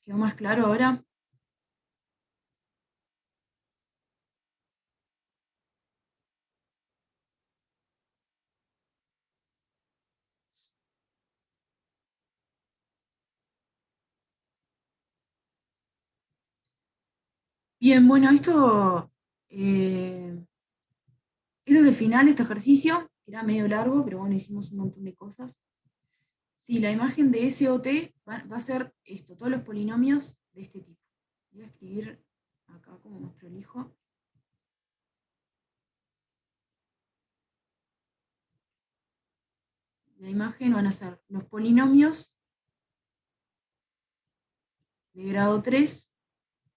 Speaker 1: ¿Quedó más claro ahora? Bien, bueno, esto es el final de este ejercicio, que era medio largo, pero bueno, hicimos un montón de cosas. Sí, la imagen de SOT va a ser esto, todos los polinomios de este tipo. Voy a escribir acá como más prolijo. La imagen van a ser los polinomios de grado 3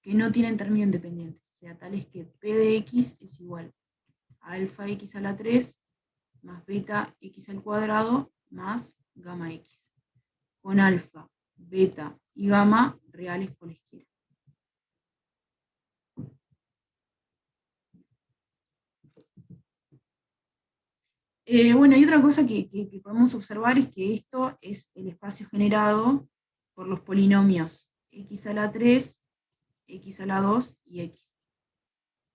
Speaker 1: que no tienen término independiente. O sea, tales que P de X es igual a alfa X a la 3 más beta X al cuadrado más gamma X. Con alfa, beta y gamma reales por la izquierda. Bueno, y otra cosa que podemos observar es que esto es el espacio generado por los polinomios x a la 3, x a la 2 y x.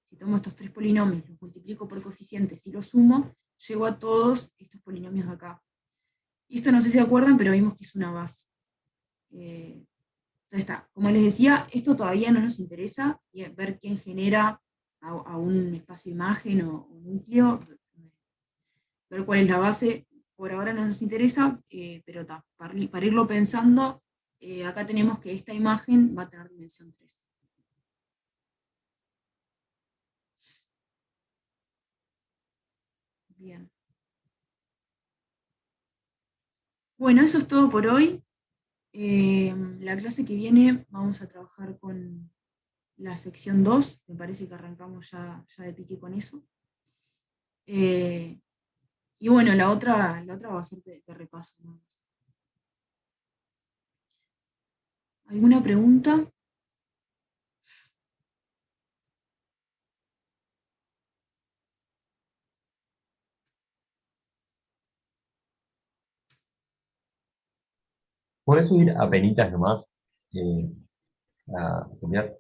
Speaker 1: Si tomo estos tres polinomios, los multiplico por coeficientes y los sumo, llego a todos estos polinomios de acá. Y esto no sé si se acuerdan, pero vimos que es una base. Entonces está. Como les decía, esto todavía no nos interesa, ver quién genera a un espacio imagen o núcleo, ver cuál es la base, por ahora no nos interesa, pero para irlo pensando, acá tenemos que esta imagen va a tener dimensión 3. Bien. Bueno, eso es todo por hoy. La clase que viene vamos a trabajar con la sección 2, me parece que arrancamos ya de pique con eso. Y bueno, la otra va a ser de repaso. ¿No? ¿Alguna pregunta?
Speaker 5: ¿Puedes subir a penitas nomás? eh, a copiar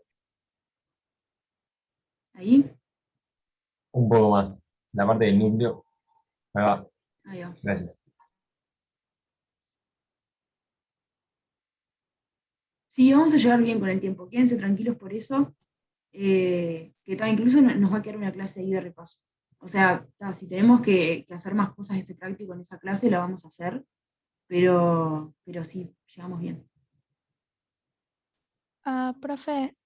Speaker 1: ¿Ahí?
Speaker 5: un poco más. La parte del núcleo. Ahí va.
Speaker 1: Ahí va.
Speaker 5: Gracias.
Speaker 1: Sí, vamos a llegar bien con el tiempo. Quédense tranquilos por eso. Incluso nos va a quedar una clase ahí de repaso. O sea, si tenemos que hacer más cosas de este práctico en esa clase, la vamos a hacer, pero sí, llegamos bien.
Speaker 6: Profe,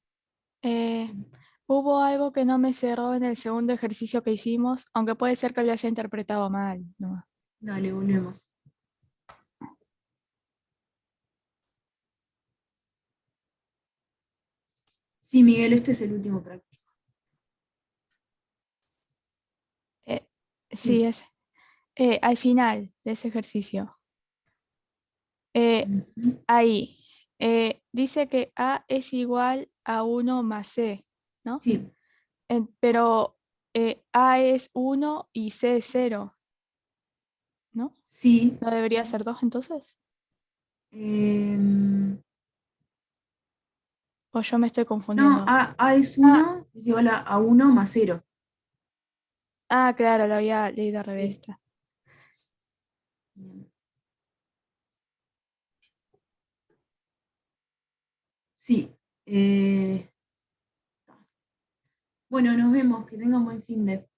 Speaker 1: Sí.
Speaker 6: hubo algo que no me cerró en el segundo ejercicio que hicimos, aunque puede ser que lo haya interpretado mal, ¿no?
Speaker 1: Dale, volvemos. Sí, Miguel, este es el último práctico.
Speaker 6: Sí, es al final de ese ejercicio.
Speaker 1: Ujú.
Speaker 6: Ahí dice que A es igual a 1 más C, ¿no?
Speaker 1: Sí,
Speaker 6: Pero A es 1 y C es 0, ¿no?
Speaker 1: sí.
Speaker 6: ¿No debería ser 2 entonces?
Speaker 1: em,
Speaker 6: ¿O yo me estoy
Speaker 1: no,
Speaker 6: confundiendo?
Speaker 1: A es
Speaker 6: Ah,
Speaker 1: 1, es igual a 1 más 0.
Speaker 6: claro, lo había leído al revés.
Speaker 1: Sí. Bien. Sí. Bueno, nos vemos. Que tengan buen fin de.